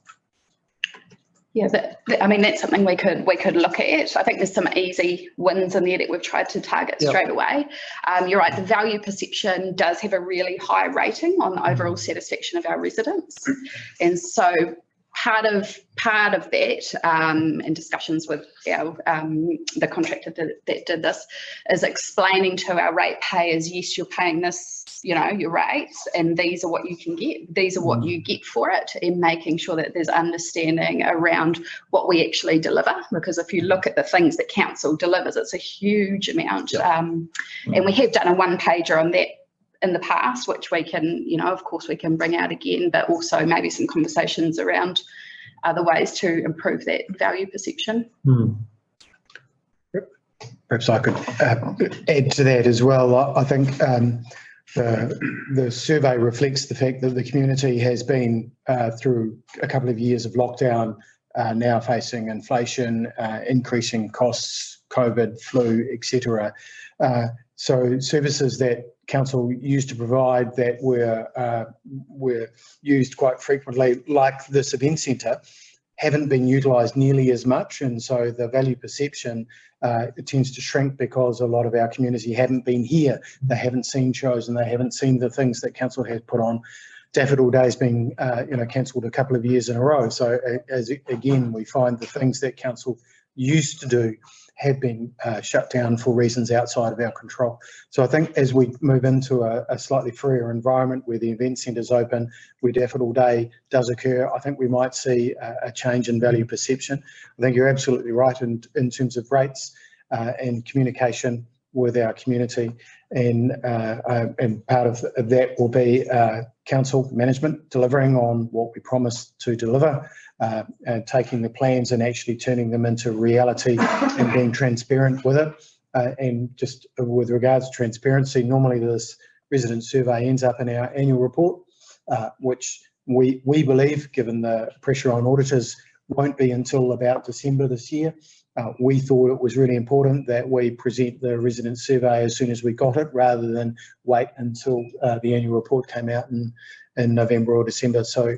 Yeah, that's something we could look at. I think there's some easy wins in there that we've tried to target straight away. You're right, the value perception does have a really high rating on the overall satisfaction of our residents, and so part of that, in discussions with the contractor that did this, is explaining to our ratepayers, yes, you're paying this, your rates, and these are what you can get. These are what you get for it, and making sure that there's understanding around what we actually deliver. Because if you look at the things that council delivers, it's a huge amount, and we have done a one-pager on that in the past, which we can, of course we can bring out again, but also maybe some conversations around other ways to improve that value perception. Perhaps I could add to that as well. I think the survey reflects the fact that the community has been through a couple of years of lockdown, now facing inflation, increasing costs, COVID, flu, etc. So services that council used to provide that were used quite frequently, like this event centre, haven't been utilised nearly as much, and so the value perception it tends to shrink because a lot of our community haven't been here. They haven't seen shows and they haven't seen the things that council has put on. Daffodil Day's been cancelled a couple of years in a row. So as again, we find the things that council used to do have been shut down for reasons outside of our control. So I think as we move into a slightly freer environment where the event centre's open, where Daffodil Day does occur, I think we might see a change in value perception. I think you're absolutely right in terms of rates and communication with our community, and part of that will be council management delivering on what we promised to deliver, and taking the plans and actually turning them into reality and being transparent with it. And just with regards to transparency, normally this resident survey ends up in our annual report, which we believe, given the pressure on auditors, won't be until about December this year. We thought it was really important that we present the resident survey as soon as we got it, rather than wait until the annual report came out in November or December. So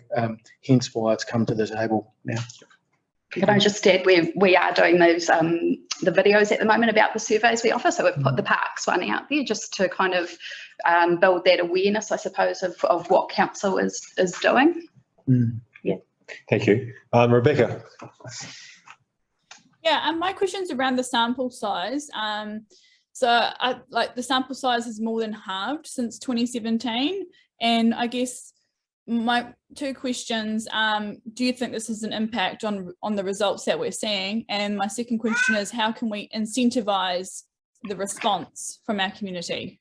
hence why it's come to the table now. Can I just add, we are doing those the videos at the moment about the surveys we offer. So we've put the parks one out there just to kind of build that awareness, I suppose, of what council is doing. Yeah. Thank you. Rebecca. Yeah, and my question's around the sample size. So like the sample size has more than halved since 2017. And I guess my two questions, do you think this has an impact on the results that we're seeing? And my second question is, how can we incentivize the response from our community?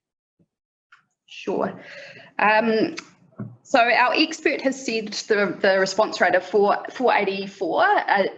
Sure. So our expert has said the response rate of 484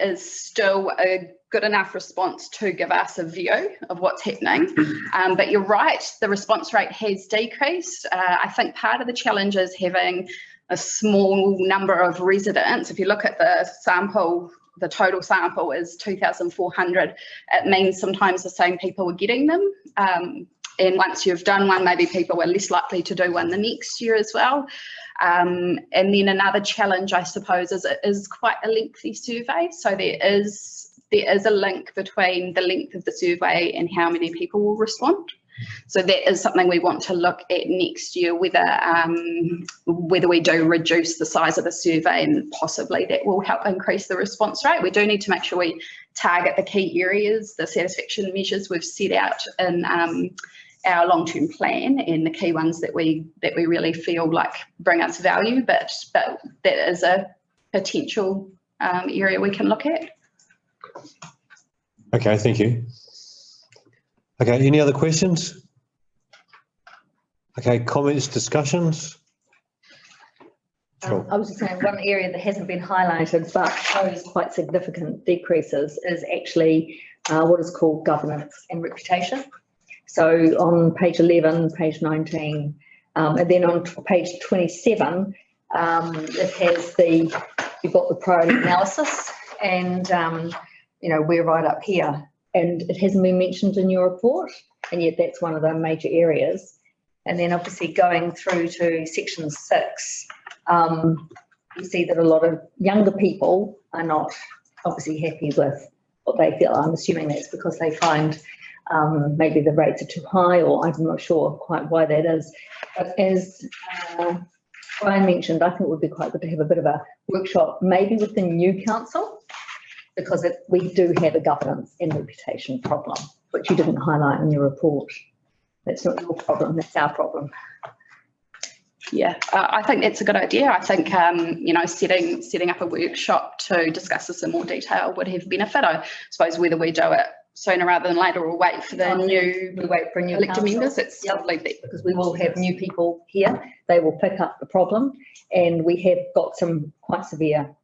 is still a good enough response to give us a view of what's happening. But you're right, the response rate has decreased. I think part of the challenge is having a small number of residents. If you look at the sample, the total sample is 2,400. It means sometimes the same people are getting them. And once you've done one, maybe people are less likely to do one the next year as well. And then another challenge, I suppose, is it is quite a lengthy survey. So there is a link between the length of the survey and how many people will respond. So that is something we want to look at next year, whether we do reduce the size of the survey, and possibly that will help increase the response rate. We do need to make sure we target the key areas, the satisfaction measures we've set out in our long-term plan, and the key ones that we really feel like bring us value, but that is a potential area we can look at. Okay, thank you. Okay, any other questions? Okay, comments, discussions? Sure. I was just saying one area that hasn't been highlighted but shows quite significant decreases is actually what is called governance and reputation. So on page 11, page 19, and then on page 27, it has you've got the priority analysis, and we're right up here, and it hasn't been mentioned in your report, and yet that's one of the major areas. And then obviously going through to section 6, you see that a lot of younger people are not obviously happy with what they feel. I'm assuming that's because they find maybe the rates are too high, or I'm not sure quite why that is. But as Brian mentioned, I think it would be quite good to have a bit of a workshop, maybe with the new council, because we do have a governance and reputation problem, which you didn't highlight in your report. That's not your problem, that's our problem. Yeah, I think that's a good idea. I think, setting up a workshop to discuss this in more detail would have benefit. I suppose whether we do it sooner rather than later or wait for the new elected members, it's lovely because we will have new people here. They will pick up the problem, and we have got some quite severe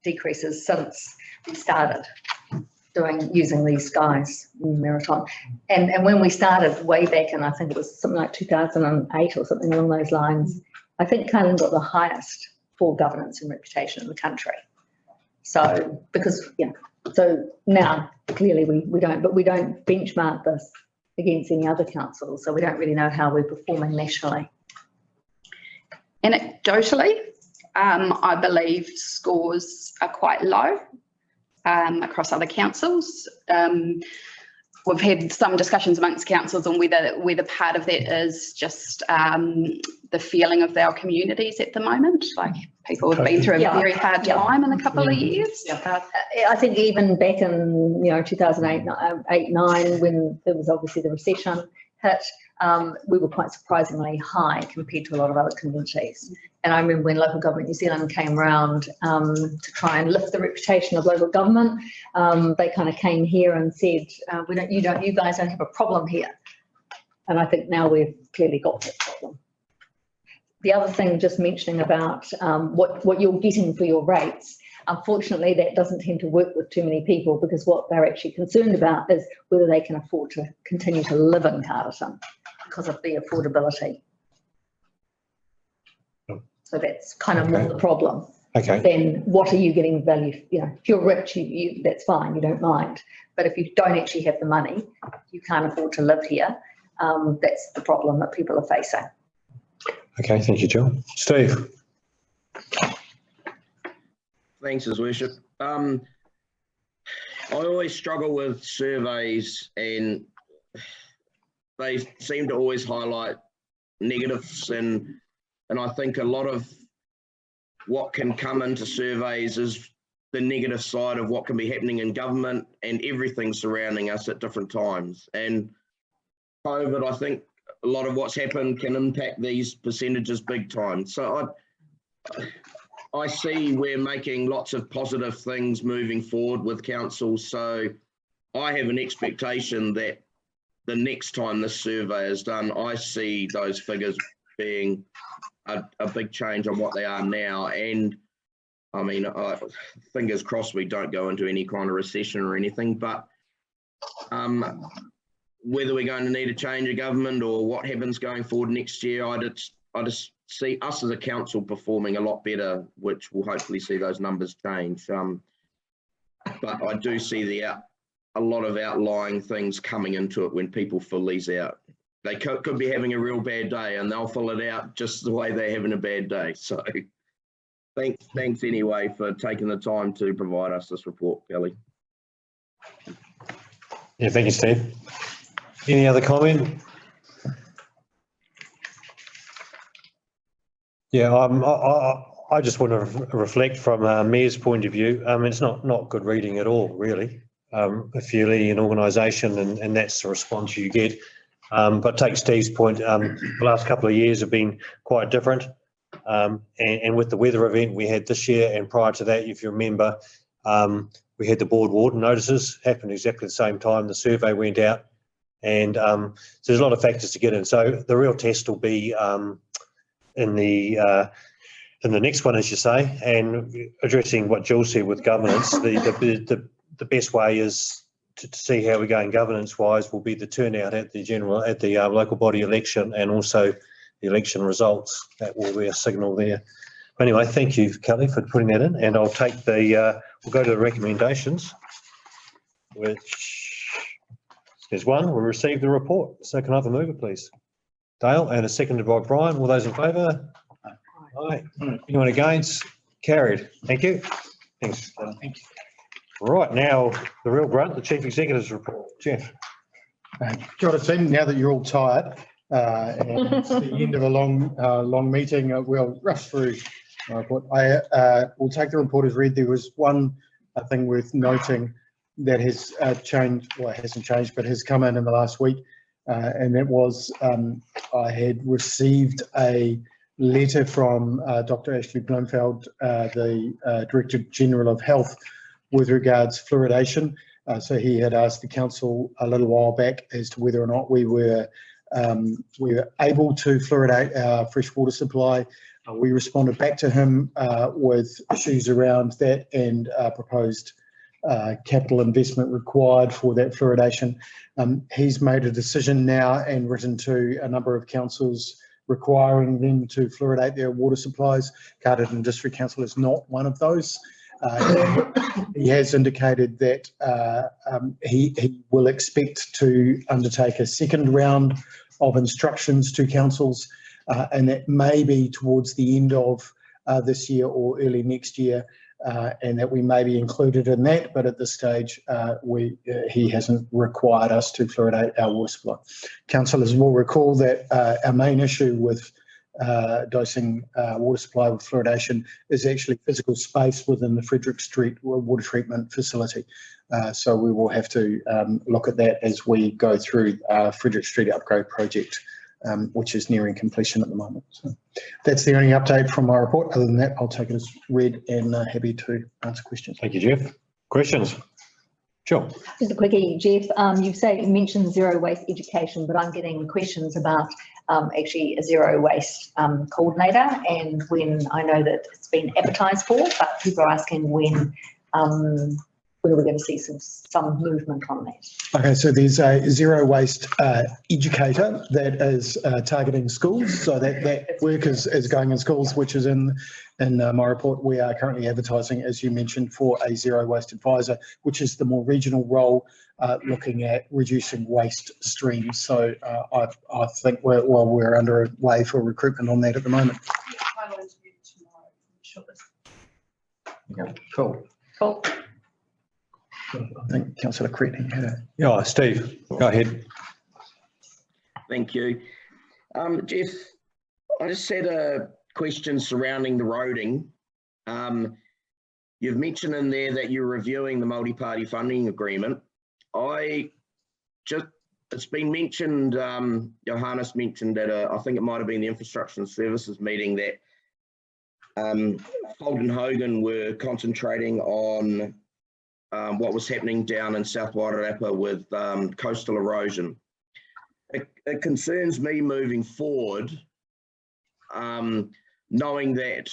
decreases since we started using these guys in Marathon. And when we started way back in, I think it was something like 2008 or something along those lines, I think Carterton got the highest for governance and reputation in the country. So so now clearly we don't benchmark this against any other councils, so we don't really know how we're performing nationally. Anecdotally, I believe scores are quite low across other councils. We've had some discussions amongst councils on whether part of that is just the feeling of our communities at the moment. Like people have been through a very hard time in a couple of years. I think even back in 2008-9, when there was obviously the recession hit, we were quite surprisingly high compared to a lot of other communities. And I remember when Local Government New Zealand came around to try and lift the reputation of local government, they kind of came here and said, you guys don't have a problem here. And I think now we've clearly got that problem. the other thing, just mentioning about what you're getting for your rates, unfortunately, that doesn't tend to work with too many people, because what they're actually concerned about is whether they can afford to continue to live in Carterton because of the affordability. So that's kind of more the problem. Okay. Then what are you getting value? You know, if you're rich, you that's fine, you don't mind. But if you don't actually have the money, you can't afford to live here. That's the problem that people are facing. Okay, thank you, Jill. Steve? Thanks, His Worship. I always struggle with surveys, and they seem to always highlight negatives, and I think a lot of what can come into surveys is the negative side of what can be happening in government and everything surrounding us at different times. And COVID, I think a lot of what's happened can impact these percentages big time. So I see we're making lots of positive things moving forward with council. So I have an expectation that the next time this survey is done, I see those figures being a big change on what they are now. And I mean, fingers crossed we don't go into any kind of recession or anything, but whether we're going to need a change of government or what happens going forward next year, I just see us as a council performing a lot better, which will hopefully see those numbers change. But I do see a lot of outlying things coming into it when people fill these out. They could be having a real bad day and they'll fill it out just the way they're having a bad day. So thanks anyway for taking the time to provide us this report, Kelly. Yeah, thank you, Steve. Any other comment? Yeah, I just want to reflect from Mayor's point of view. It's not good reading at all, really. If you're leading an organisation and that's the response you get. But take Steve's point, the last couple of years have been quite different. And with the weather event we had this year and prior to that, if you remember, we had the board warden notices happened exactly the same time the survey went out. And so there's a lot of factors to get in. So the real test will be in the next one, as you say, and addressing what Jill said with governance. The best way is to see how we're going governance-wise will be the turnout at the local body election and also the election results. That will be a signal there. Anyway, thank you, Kelly, for putting that in. And I'll take we'll go to the recommendations, which there's one. We'll receive the report. So can I have a mover, please? Dale, and a seconded by Brian. All those in favour? Aye. Anyone against? Carried. Thank you. Thanks. Thank you. Right, now the real grunt, the Chief Executive's report. Jeff. Kia ora team, now that you're all tired and it's the end of a long meeting, we'll rush through my report. I will take the report as read. There was one thing worth noting that has changed, well, it hasn't changed, but has come in the last week, and that was I had received a letter from Dr. Ashley Blomfeld, the Director General of Health, with regards fluoridation. So he had asked the council a little while back as to whether or not we were able to fluoridate our fresh water supply. We responded back to him with issues around that and proposed capital investment required for that fluoridation. He's made a decision now and written to a number of councils requiring them to fluoridate their water supplies. Carterton District Council is not one of those. He has indicated that he will expect to undertake a second round of instructions to councils, and that may be towards the end of this year or early next year, and that we may be included in that, but at this stage he hasn't required us to fluoridate our water supply. Councillors will recall that our main issue with dosing water supply with fluoridation is actually physical space within the Frederick Street water treatment facility. So we will have to look at that as we go through Frederick Street upgrade project, which is nearing completion at the moment. So that's the only update from my report. Other than that, I'll take it as read and happy to answer questions. Thank you, Jeff. Questions? Sure. Just a quickie, Jeff, you mentioned zero waste education, but I'm getting questions about actually a zero waste coordinator, and when I know that it's been advertised for, but people are asking when are we going to see some movement on that? Okay, so there's a zero waste educator that is targeting schools. So that work is going in schools, which is in my report. We are currently advertising, as you mentioned, for a zero waste advisor, which is the more regional role, looking at reducing waste streams. So I think we're underway for recruitment on that at the moment. Yeah, cool. Cool. I think Councillor Cretney had a... Yeah, Steve, go ahead. Thank you. Jeff, I just had a question surrounding the roading. You've mentioned in there that you're reviewing the multi-party funding agreement. It's been mentioned, Johannes mentioned that I think it might have been the Infrastructure and Services meeting that Holden Hogan were concentrating on what was happening down in South Wairarapa with coastal erosion. It concerns me moving forward, knowing that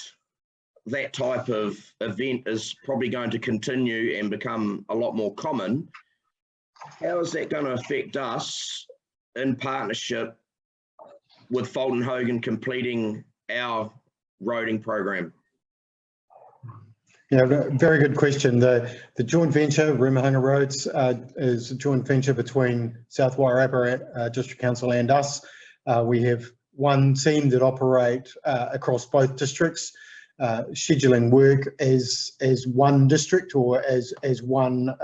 that type of event is probably going to continue and become a lot more common. How is that going to affect us in partnership with Holden Hogan completing our roading program? Yeah, very good question. The joint venture, Ruahanga Roads, is a joint venture between South Wairarapa District Council and us. We have one team that operate across both districts, scheduling work as one district or as one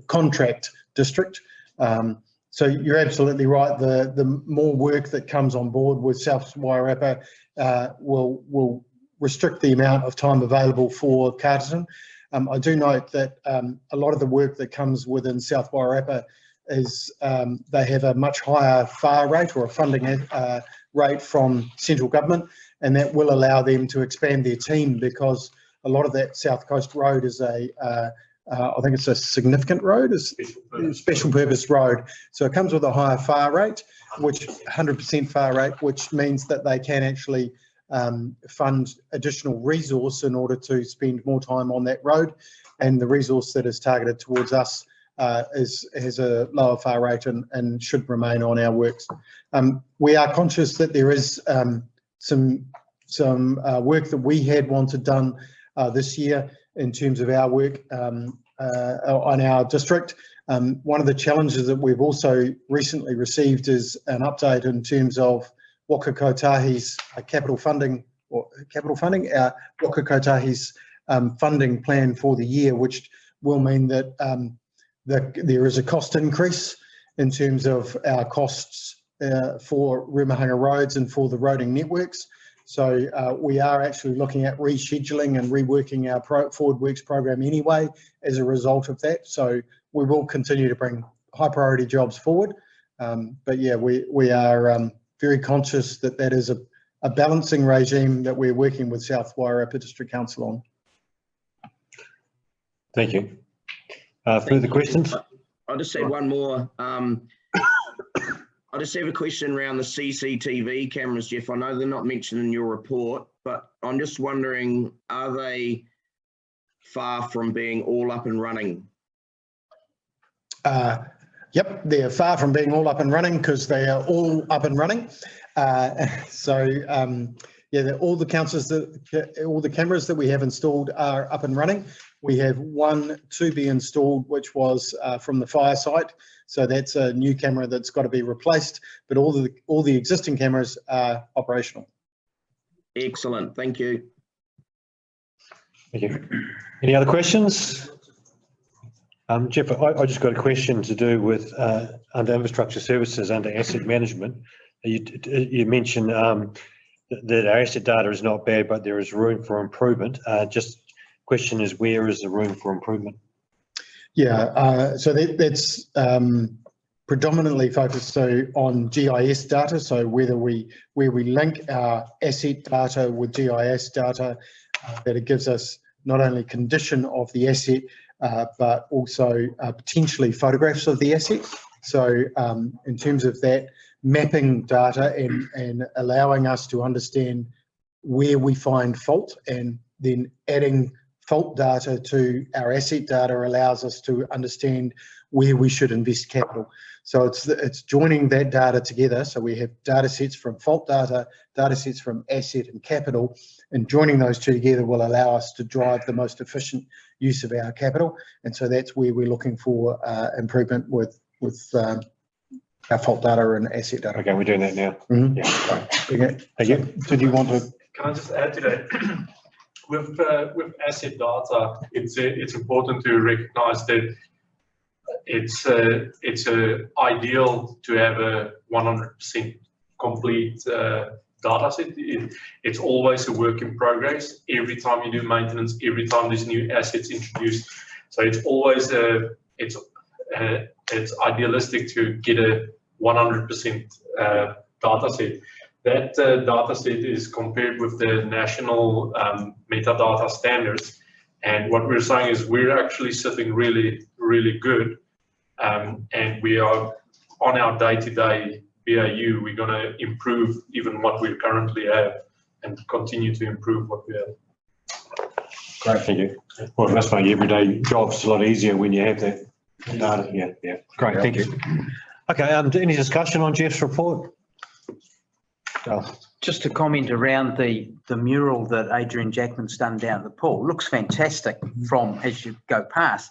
contract district. So you're absolutely right. The more work that comes on board with South Wairarapa will restrict the amount of time available for Carterton. I do note that a lot of the work that comes within South Wairarapa is they have a much higher FAR rate or a funding rate from central government, and that will allow them to expand their team because a lot of that South Coast Road is I think it's a significant road, a special purpose road. So it comes with a higher FAR rate, which 100% FAR rate, which means that they can actually fund additional resource in order to spend more time on that road, and the resource that is targeted towards us has a lower FAR rate and should remain on our works. We are conscious that there is some work that we had wanted done this year in terms of our work on our district. One of the challenges that we've also recently received is an update in terms of Waka Kotahi's capital funding, Waka Kotahi's funding plan for the year, which will mean that there is a cost increase in terms of our costs for Ruahanga Roads and for the roading networks. So we are actually looking at rescheduling and reworking our forward works program anyway as a result of that. So we will continue to bring high priority jobs forward. But yeah, we are very conscious that that is a balancing regime that we're working with South Wairarapa District Council on. Thank you. Further questions? I'll just say one more. I just have a question around the CCTV cameras, Jeff. I know they're not mentioned in your report, but I'm just wondering, are they far from being all up and running? Yep, they're far from being all up and running because they are all up and running. Yeah, all the councils, all the cameras that we have installed are up and running. We have one to be installed, which was from the fire site. So that's a new camera that's got to be replaced, but all the existing cameras are operational. Excellent, thank you. Thank you. Any other questions? Jeff, I just got a question to do with under infrastructure services, under asset management. You mentioned that our asset data is not bad, but there is room for improvement. Just question is, where is the room for improvement? Yeah, so that's predominantly focused on GIS data. So where we link our asset data with GIS data, that it gives us not only condition of the asset, but also potentially photographs of the asset. So in terms of that, mapping data and allowing us to understand where we find fault, and then adding fault data to our asset data allows us to understand where we should invest capital. So it's joining that data together. So we have data sets from fault data, data sets from asset and capital, and joining those two together will allow us to drive the most efficient use of our capital. And so that's where we're looking for improvement with our fault data and asset data. Okay, we're doing that now. Mhm. Yeah, great. Okay. Thank you. Did you want to? Can I just add to that? With asset data, it's important to recognize that it's ideal to have a 100% complete data set. It's always a work in progress. Every time you do maintenance, every time there's new assets introduced, so it's always it's idealistic to get a 100% data set. That data set is compared with the national metadata standards. And what we're saying is we're actually sitting really, really good. And we are on our day-to-day BAU, we're going to improve even what we currently have and continue to improve what we have. Great, thank you. Well, that's my everyday job's a lot easier when you have that data. Yeah. Great, thank you. Okay, any discussion on Jeff's report? Just to comment around the mural that Adrian Jackman's done down at the pool. Looks fantastic from as you go past.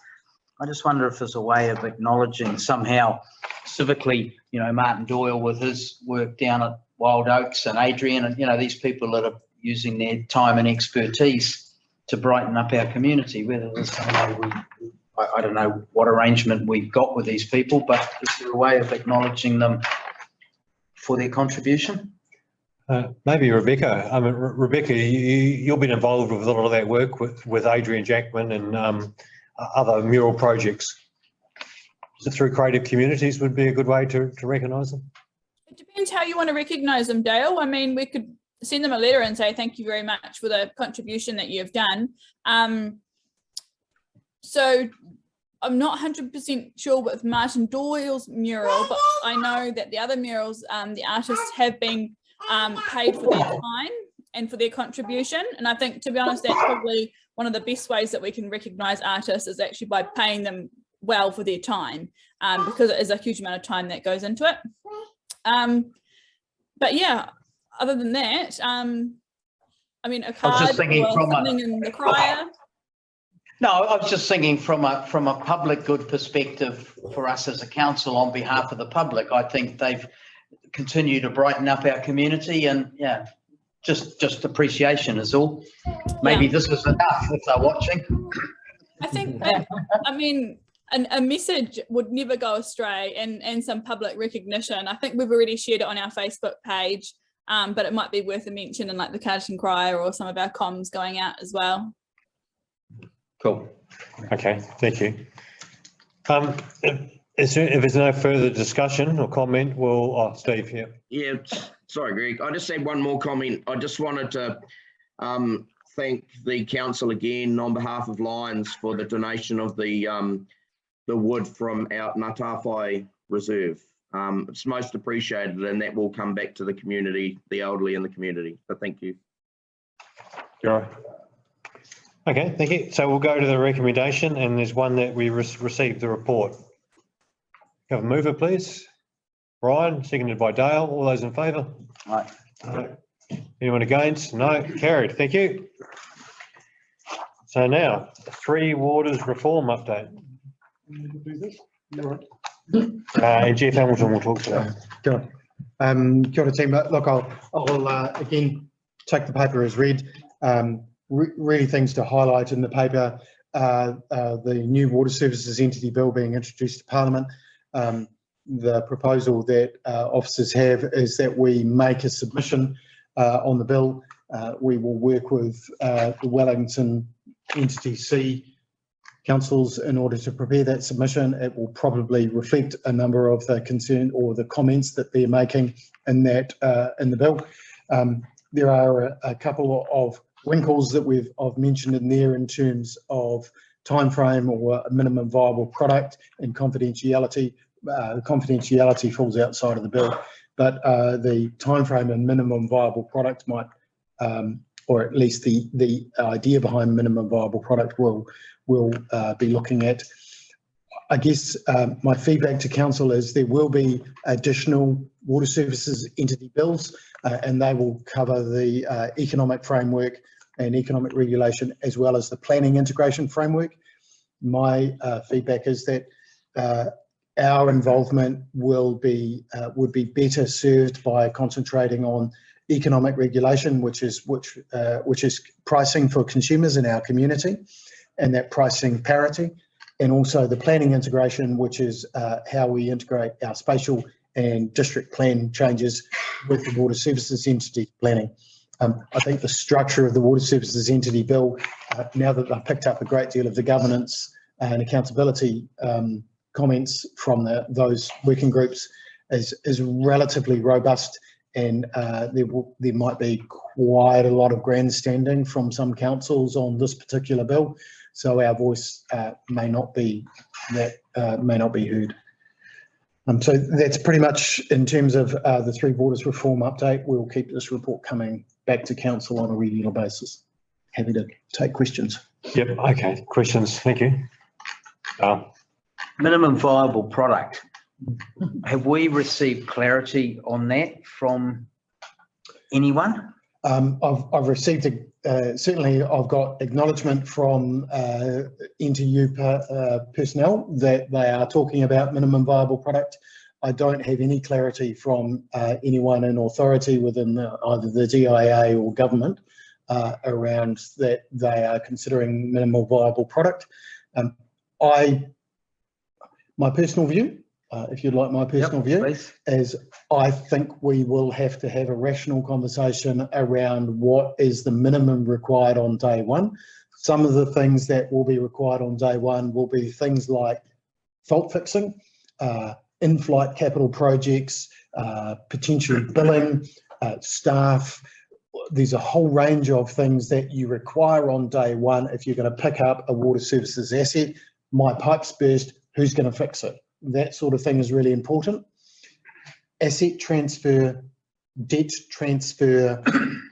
I just wonder if there's a way of acknowledging somehow civically, Martin Doyle with his work down at Wild Oaks, and Adrian, and these people that are using their time and expertise to brighten up our community. Whether there's some way I don't know what arrangement we've got with these people, but is there a way of acknowledging them for their contribution? Maybe Rebecca. I mean, Rebecca, you've been involved with a lot of that work with Adrian Jackman and other mural projects. So through creative communities would be a good way to recognise them. It depends how you want to recognise them, Dale. I mean, we could send them a letter and say thank you very much for the contribution that you've done. So I'm not 100% sure with Martin Doyle's mural, but I know that the other murals, the artists have been paid for their time and for their contribution. And I think, to be honest, that's probably one of the best ways that we can recognise artists is actually by paying them well for their time, because it is a huge amount of time that goes into it. But yeah, other than that, I mean, a card or something in the crier. No, I was just thinking from a public good perspective for us as a council on behalf of the public. I think they've continued to brighten up our community, and yeah, just appreciation is all. Maybe this is enough if they're watching. I think that, I mean, a message would never go astray, and some public recognition. I think we've already shared it on our Facebook page, but it might be worth a mention in like the Carterton Crier or some of our comms going out as well. Cool. Okay, thank you. If there's no further discussion or comment, Steve here. Yeah, sorry, Greg. I just had one more comment. I just wanted to thank the council again on behalf of Lions for the donation of the wood from our Ngātawhai Reserve. It's most appreciated, and that will come back to the community, the elderly in the community. So thank you. Sure. Okay, thank you. So we'll go to the recommendation, and there's one that we received the report. Have a mover, please. Brian, seconded by Dale. All those in favour? Aye. Anyone against? No. Carried. Thank you. So now, Three Waters reform update. And Jeff Hamilton will talk to that. Good. Kia ora team. Look, I'll again take the paper as read. Really things to highlight in the paper. The new water services entity bill being introduced to Parliament. The proposal that officers have is that we make a submission on the bill. We will work with the Wellington Entity C councils in order to prepare that submission. It will probably reflect a number of the concern or the comments that they're making in that in the bill. There are a couple of wrinkles that I've mentioned in there in terms of timeframe or a minimum viable product and confidentiality. Confidentiality falls outside of the bill. but the timeframe and minimum viable product might, or at least the idea behind minimum viable product will be looking at. I guess my feedback to council is there will be additional water services entity bills, and they will cover the economic framework and economic regulation, as well as the planning integration framework. My feedback is that our involvement would be better served by concentrating on economic regulation, which is pricing for consumers in our community, and that pricing parity, and also the planning integration, which is how we integrate our spatial and district plan changes with the water services entity planning. I think the structure of the water services entity bill, now that I've picked up a great deal of the governance and accountability comments from those working groups, is relatively robust, and there might be quite a lot of grandstanding from some councils on this particular bill, so our voice may not be heard. So that's pretty much in terms of the Three Waters reform update. We'll keep this report coming back to council on a regular basis. Happy to take questions. Yep, okay, questions, thank you. Minimum viable product. Have we received clarity on that from anyone? I've received, certainly I've got acknowledgement from NTU personnel that they are talking about minimum viable product. I don't have any clarity from anyone in authority within either the DIA or government around that they are considering minimum viable product. My personal view, if you'd like my personal view, please. is I think we will have to have a rational conversation around what is the minimum required on day one. Some of the things that will be required on day one will be things like fault fixing, in-flight capital projects, potentially billing, staff. There's a whole range of things that you require on day one if you're going to pick up a water services asset. My pipe's burst, who's going to fix it? That sort of thing is really important. Asset transfer, debt transfer,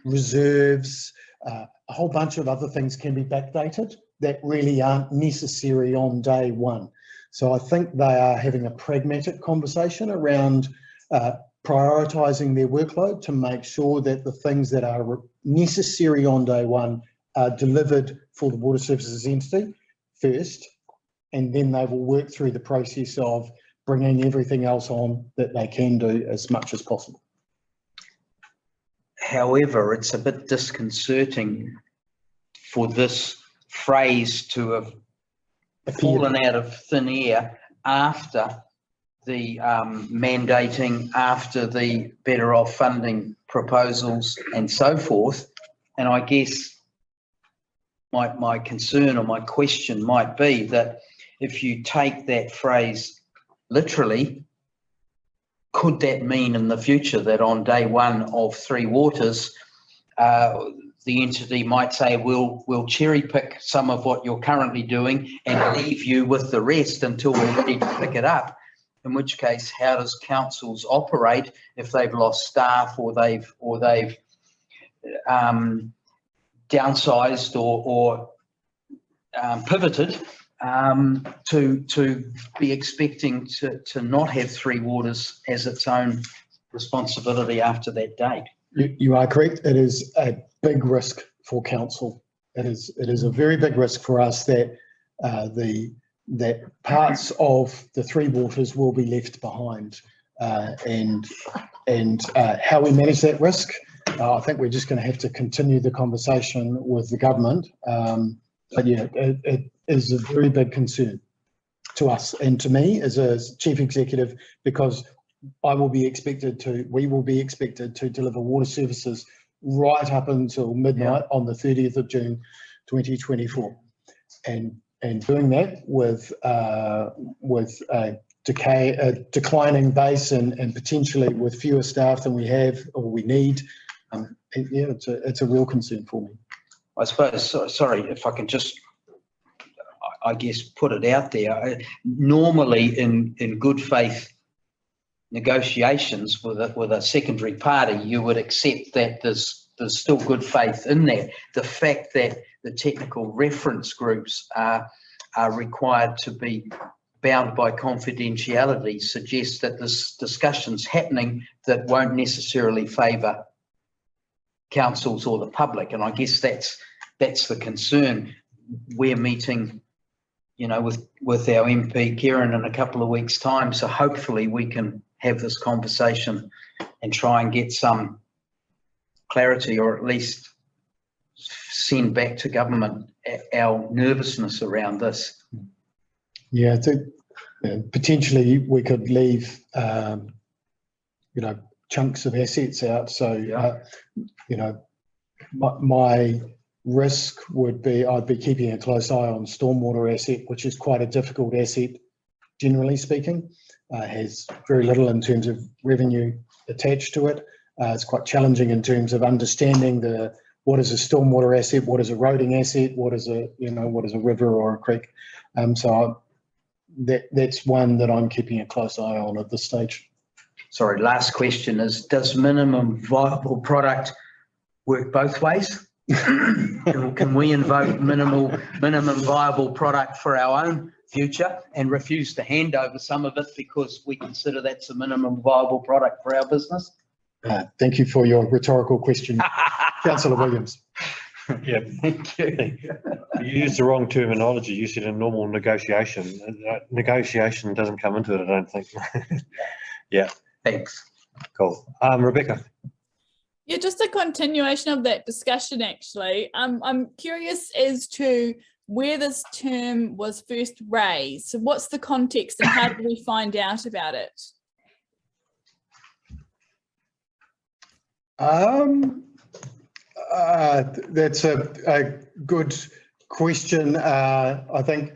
reserves, a whole bunch of other things can be backdated that really aren't necessary on day one. So I think they are having a pragmatic conversation around prioritising their workload to make sure that the things that are necessary on day one are delivered for the water services entity first, and then they will work through the process of bringing everything else on that they can do as much as possible. However, it's a bit disconcerting for this phrase to have fallen out of thin air after the mandating, after the better off funding proposals and so forth. And I guess my concern or my question might be that if you take that phrase literally, could that mean in the future that on day one of Three Waters, the entity might say, we'll cherry pick some of what you're currently doing and leave you with the rest until we're ready to pick it up? In which case, how does councils operate if they've lost staff or they've downsized or pivoted to be expecting to not have Three Waters as its own responsibility after that date? You are correct. It is a big risk for council. It is a very big risk for us that that parts of the Three Waters will be left behind, and how we manage that risk, I think we're just going to have to continue the conversation with the government. But yeah, it is a very big concern to us and to me as a chief executive, because we will be expected to deliver water services right up until midnight on the 30th of June 2024, and doing that with a declining base and potentially with fewer staff than we have or we need. Yeah, it's a real concern for me. I suppose, sorry, if I can just, I guess, put it out there. Normally in good faith negotiations with a secondary party, you would accept that there's still good faith in there. The fact that the technical reference groups are required to be bound by confidentiality suggests that there's discussions happening that won't necessarily favour councils or the public. And I guess that's the concern. We're meeting, you know, with our MP Kieran in a couple of weeks' time, so hopefully we can have this conversation and try and get some clarity, or at least send back to government our nervousness around this. Yeah, I think potentially we could leave, chunks of assets out. So, my risk would be I'd be keeping a close eye on stormwater asset, which is quite a difficult asset, generally speaking. Has very little in terms of revenue attached to it. It's quite challenging in terms of understanding what is a stormwater asset, what is a roading asset, what is a river or a creek. So that's one that I'm keeping a close eye on at this stage. Sorry, last question is, does minimum viable product work both ways? Can we invoke minimum viable product for our own future and refuse to hand over some of it because we consider that's a minimum viable product for our business? Thank you for your rhetorical question, Councillor Williams. Yeah, Thank you. you used the wrong terminology. You said a normal negotiation. Negotiation doesn't come into it, I don't think. Yeah. Thanks. Cool. Rebecca. Yeah, just a continuation of that discussion, actually. I'm curious as to where this term was first raised. So what's the context and how did we find out about it? That's a good question. I think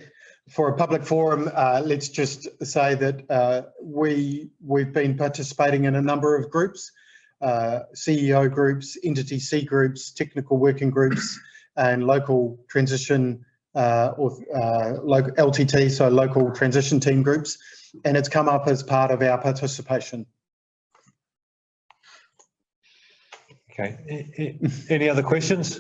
for a public forum, let's just say that we've been participating in a number of groups, CEO groups, Entity C groups, technical working groups, and local transition local LTT, so local transition team groups, and it's come up as part of our participation. Okay. Any other questions?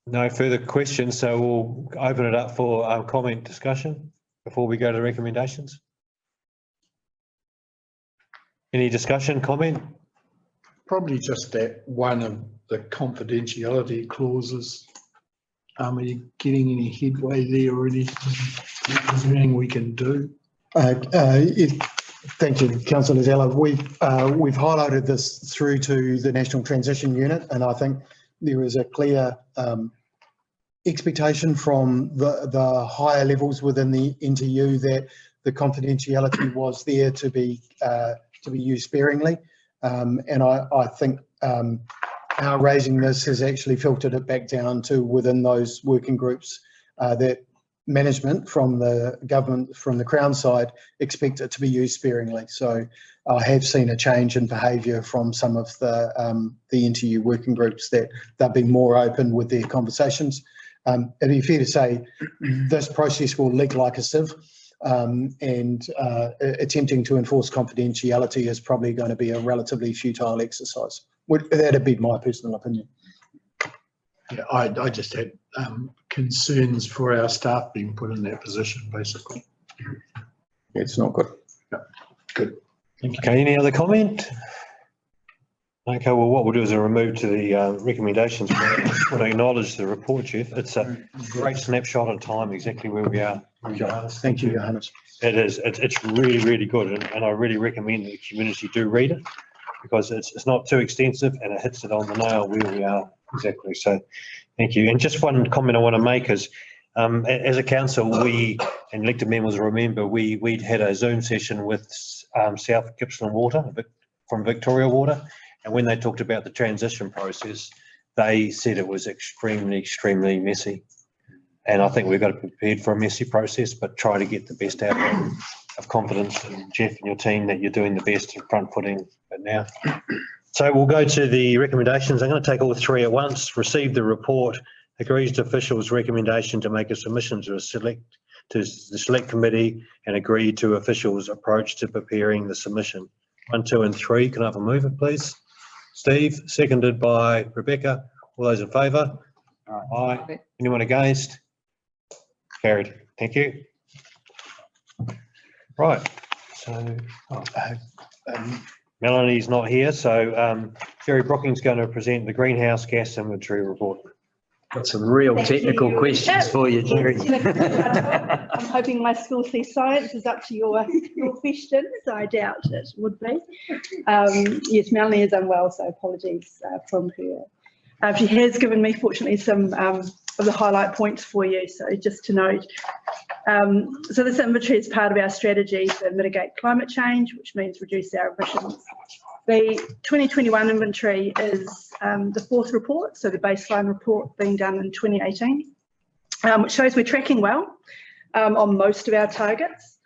No further questions, so we'll open it up for comment discussion before we go to recommendations. Any discussion, comment? Probably just that one of the confidentiality clauses. Are we getting any headway there or anything we can do? Thank you, Councillor Zeller. We've highlighted this through to the National Transition Unit, and I think there is a clear expectation from the higher levels within the NTU that the confidentiality was there to be used sparingly. And I think our raising this has actually filtered it back down to within those working groups that management from the government, from the Crown side, expect it to be used sparingly. So I have seen a change in behaviour from some of the NTU working groups that they've been more open with their conversations. It'd be fair to say this process will leak like a sieve, and attempting to enforce confidentiality is probably going to be a relatively futile exercise. That'd be my personal opinion. Yeah, I just had concerns for our staff being put in that position, basically. It's not good. Yeah, good. Thank you. Okay, any other comment? Okay, well, what we'll do is we'll remove to the recommendations. We'll acknowledge the report, Jeff. It's a great snapshot of time, exactly where we are. Thank you, Johannes. It is. It's really, really good, and I really recommend that the community do read it, because it's not too extensive and it hits it on the nail where we are exactly. So thank you. And just one comment I want to make is, as a council, we, and elected members remember, we'd had a Zoom session with South Gippsland Water from Victoria Water, and when they talked about the transition process, they said it was extremely, extremely messy. And I think we've got to be prepared for a messy process, but try to get the best out of confidence in Jeff and your team that you're doing the best and front footing it now. So we'll go to the recommendations. I'm going to take all three at once. Receive the report, agrees to officials' recommendation to make a submission to to the select committee and agree to officials' approach to preparing the submission. 1, 2 and 3, can I have a mover, please? Steve, seconded by Rebecca. All those in favour? Aye. Anyone against? Carried. Thank you. Right, so Melanie's not here, so Jerry Brooking's going to present the greenhouse gas inventory report. Got some real technical questions for you, Jerry. I'm hoping my school says science is up to your questions. I doubt it would be. Yes, Melanie is unwell, so apologies from her. She has given me, fortunately, some of the highlight points for you. So just to note, so this inventory is part of our strategy to mitigate climate change, which means reduce our emissions. The 2021 inventory is the fourth report, so the baseline report being done in 2018, which shows we're tracking well on most of our targets.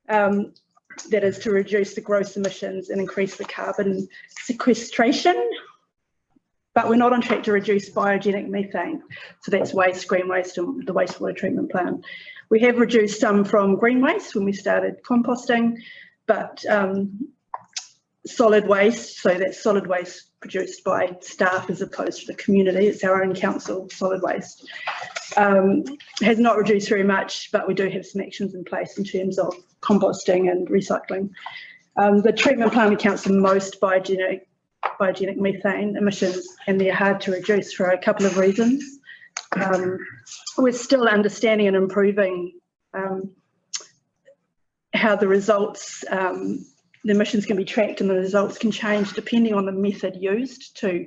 That is to reduce the gross emissions and increase the carbon sequestration, but we're not on track to reduce biogenic methane. So that's waste, green waste and the wastewater treatment plant. We have reduced some from green waste when we started composting, but solid waste, so that's solid waste produced by staff as opposed to the community, it's our own council solid waste, has not reduced very much, but we do have some actions in place in terms of composting and recycling. The treatment plant accounts for most biogenic methane emissions, and they're hard to reduce for a couple of reasons. We're still understanding and improving how the results, the emissions can be tracked and the results can change depending on the method used to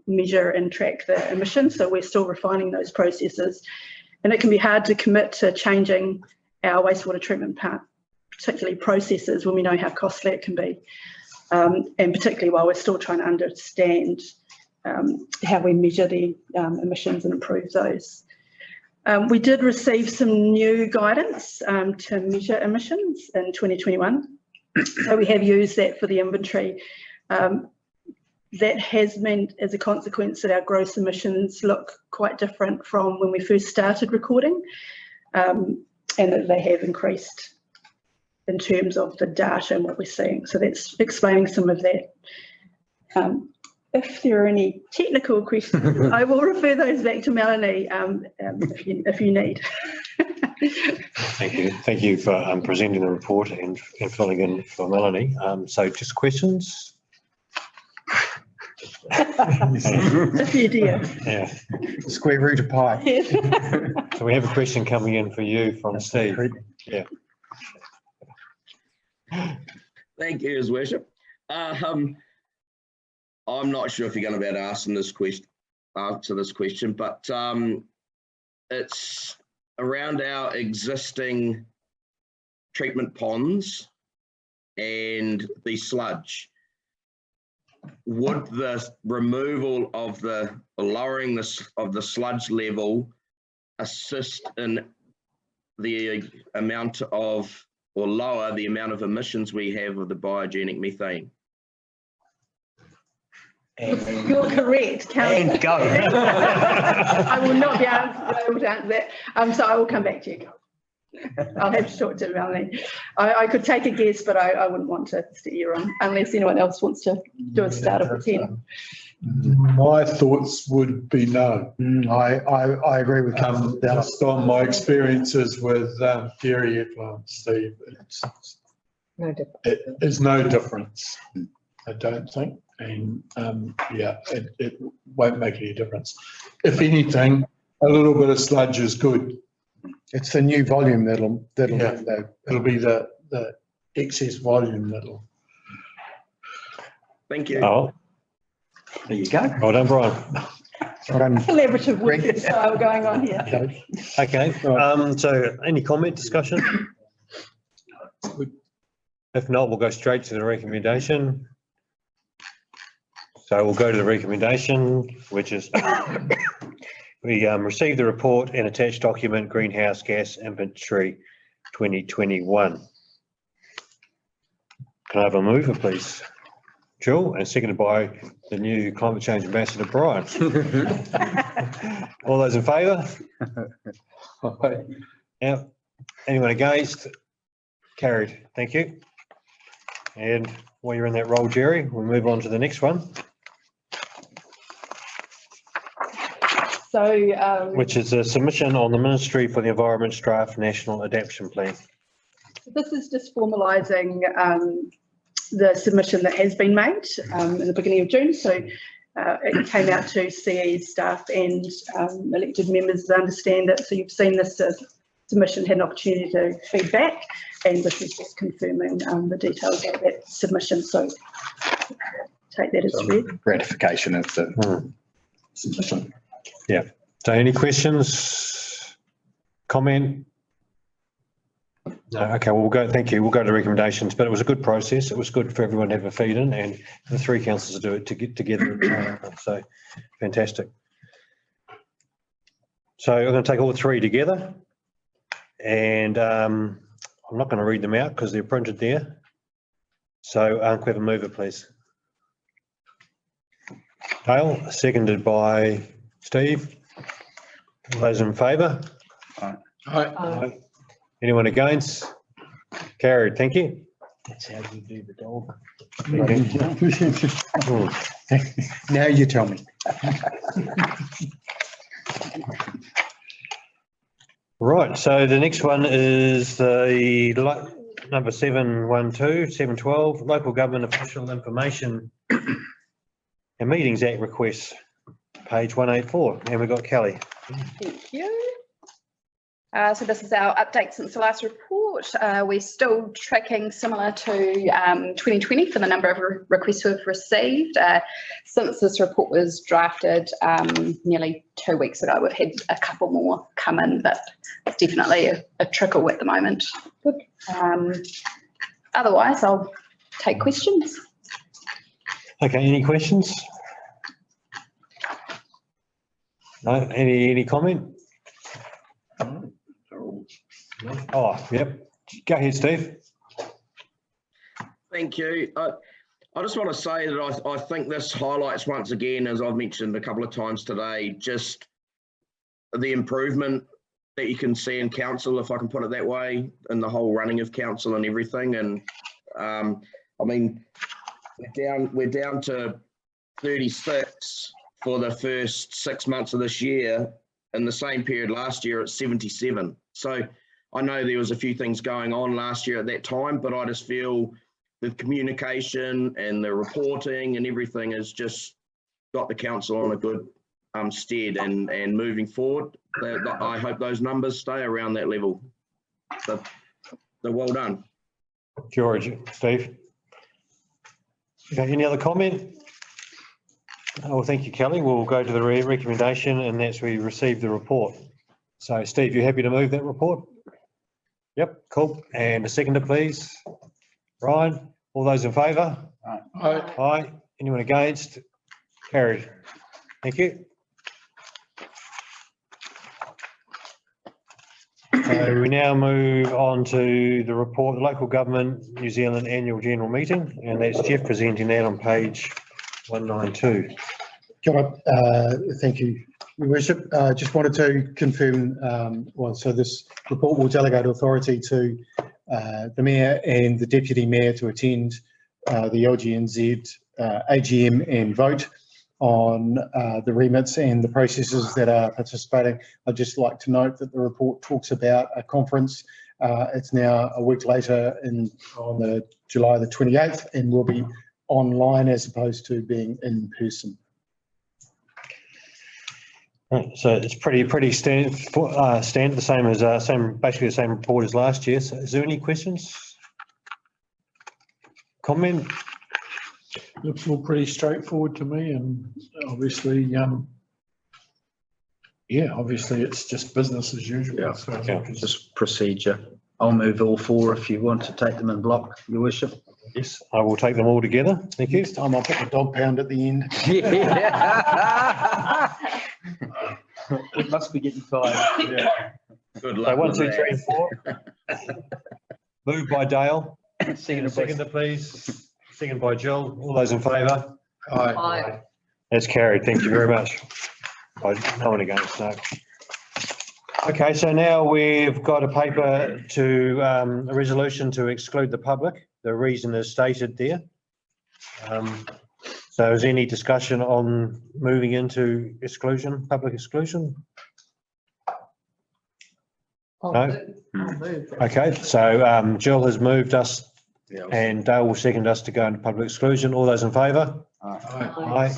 measure and track the emissions. So we're still refining those processes, and it can be hard to commit to changing our wastewater treatment plant, particularly processes, when we know how costly it can be. And particularly while we're still trying to understand how we measure the emissions and improve those. We did receive some new guidance to measure emissions in 2021. So we have used that for the inventory. That has meant as a consequence that our gross emissions look quite different from when we first started recording, and that they have increased in terms of the data and what we're seeing. So that's explaining some of that. If there are any technical questions, I will refer those back to Melanie if you need. Thank you. Thank you for presenting the report and filling in for Melanie. So just questions? A few, dear. Yeah. Square root of pi. Yes. So we have a question coming in for you from Steve. Yeah. Thank you, His Worship. I'm not sure if you're going to be able to answer this question, but it's around our existing treatment ponds and the sludge. Would the removal of lowering of the sludge level assist in the amount of, or lower the amount of emissions we have of the biogenic methane? You're correct, Councillor. And go. I will not be able to answer that. So I will come back to you. I'll have to talk to Melanie. I could take a guess, but I wouldn't want to steer you wrong unless anyone else wants to do a start of 10. My thoughts would be no. I agree with Just on my experiences with dairy plants, Steve, No difference. it is no difference, I don't think. And yeah, it won't make any difference. If anything, a little bit of sludge is good. It's the new volume that'll Yeah. It'll be the excess volume that'll. Thank you. Oh, There you go. well done, Brian. Collaborative work style going on here. Okay, so any comment, discussion? If not, we'll go straight to the recommendation. So we'll go to the recommendation, which is we received the report and attached document Greenhouse Gas Inventory 2021. Can I have a mover, please? Jill, and seconded by the new Climate Change Ambassador, Brian. All those in favour? Yeah. Anyone against? Carried. Thank you. And while you're in that role, Jerry, we'll move on to the next one, So which is a submission on the Ministry for the Environment's draft National Adaptation Plan. this is just formalising the submission that has been made in the beginning of June. So it came out to CE staff and elected members to understand it. So you've seen this submission, had an opportunity to feed back, and this is just confirming the details of that submission. So take that as read. Ratification of the submission. Yeah. So any questions? Comment? No. Okay. Well, we'll go. Thank you. We'll go to recommendations. But it was a good process. It was good for everyone to have a feed in, and the three councils to do it to get together. So fantastic. So I'm going to take all three together, and I'm not going to read them out because they're printed there. So can we have a mover, please? Dale, seconded by Steve. All those in favour? Aye. Anyone against? Carried. Thank you. That's how you do the dog. Now you tell me. Right. So the next one is the number 712, Local Government Official Information and Meetings Act requests, page 184. And we've got Kelly. Thank you. So this is our update since the last report. We're still tracking similar to 2020 for the number of requests we've received. Since this report was drafted nearly 2 weeks ago, we've had a couple more come in, but it's definitely a trickle at the moment. Good. Otherwise, I'll take questions. Okay, any questions? No, any comment? Oh, yep. Go ahead, Steve. Thank you. I just want to say that I think this highlights once again, as I've mentioned a couple of times today, just the improvement that you can see in council, if I can put it that way, in the whole running of council and everything. And I mean, we're down to 36 for the first 6 months of this year. In the same period last year, it's 77. So I know there was a few things going on last year at that time, but I just feel the communication and the reporting and everything has just got the council on a good stead and moving forward. I hope those numbers stay around that level. So well done. George, Steve. Okay, any other comment? Oh, thank you, Kelly. We'll go to the recommendation, and that's we received the report. So, Steve, you happy to move that report? Yep, cool. And a seconder, please. Ryan, all those in favour? Aye. Aye. Anyone against? Carried. Thank you. So we now move on to the report, the Local Government New Zealand Annual General Meeting, and that's Jeff presenting that on page 192. Thank you, Your Worship. Just wanted to confirm, so this report will delegate authority to the Mayor and the Deputy Mayor to attend the LGNZ AGM and vote on the remits and the processes that are participating. I'd just like to note that the report talks about a conference. It's now a week later on July the 28th, and will be online as opposed to being in person. Right, so it's pretty standard, the same as basically the same report as last year. So is there any questions? Comment? Looks all pretty straightforward to me, and obviously, obviously it's just business as usual. Yeah, So it's just procedure. I'll move all four if you want to take them in block, Your Worship. Yes, I will take them all together. Thank you. Next time I'll put the dog pound at the end. Yeah. It must be getting tired. Yeah. Good So luck. 1, with 2, that. 3 and 4. Moved by Dale. Seconder, Please. Second by Jill. All those in favour? Aye. That's carried. Thank you very much. No one against, no. Okay, so now we've got a paper to, a resolution to exclude the public. The reason is stated there. So is any discussion on moving into exclusion, public exclusion? No? Okay, so Jill has moved us and Dale will second us to go into public exclusion. All those in favour? Aye.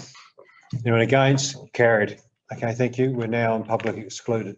Anyone against? Carried. Okay, thank you. We're now in public excluded.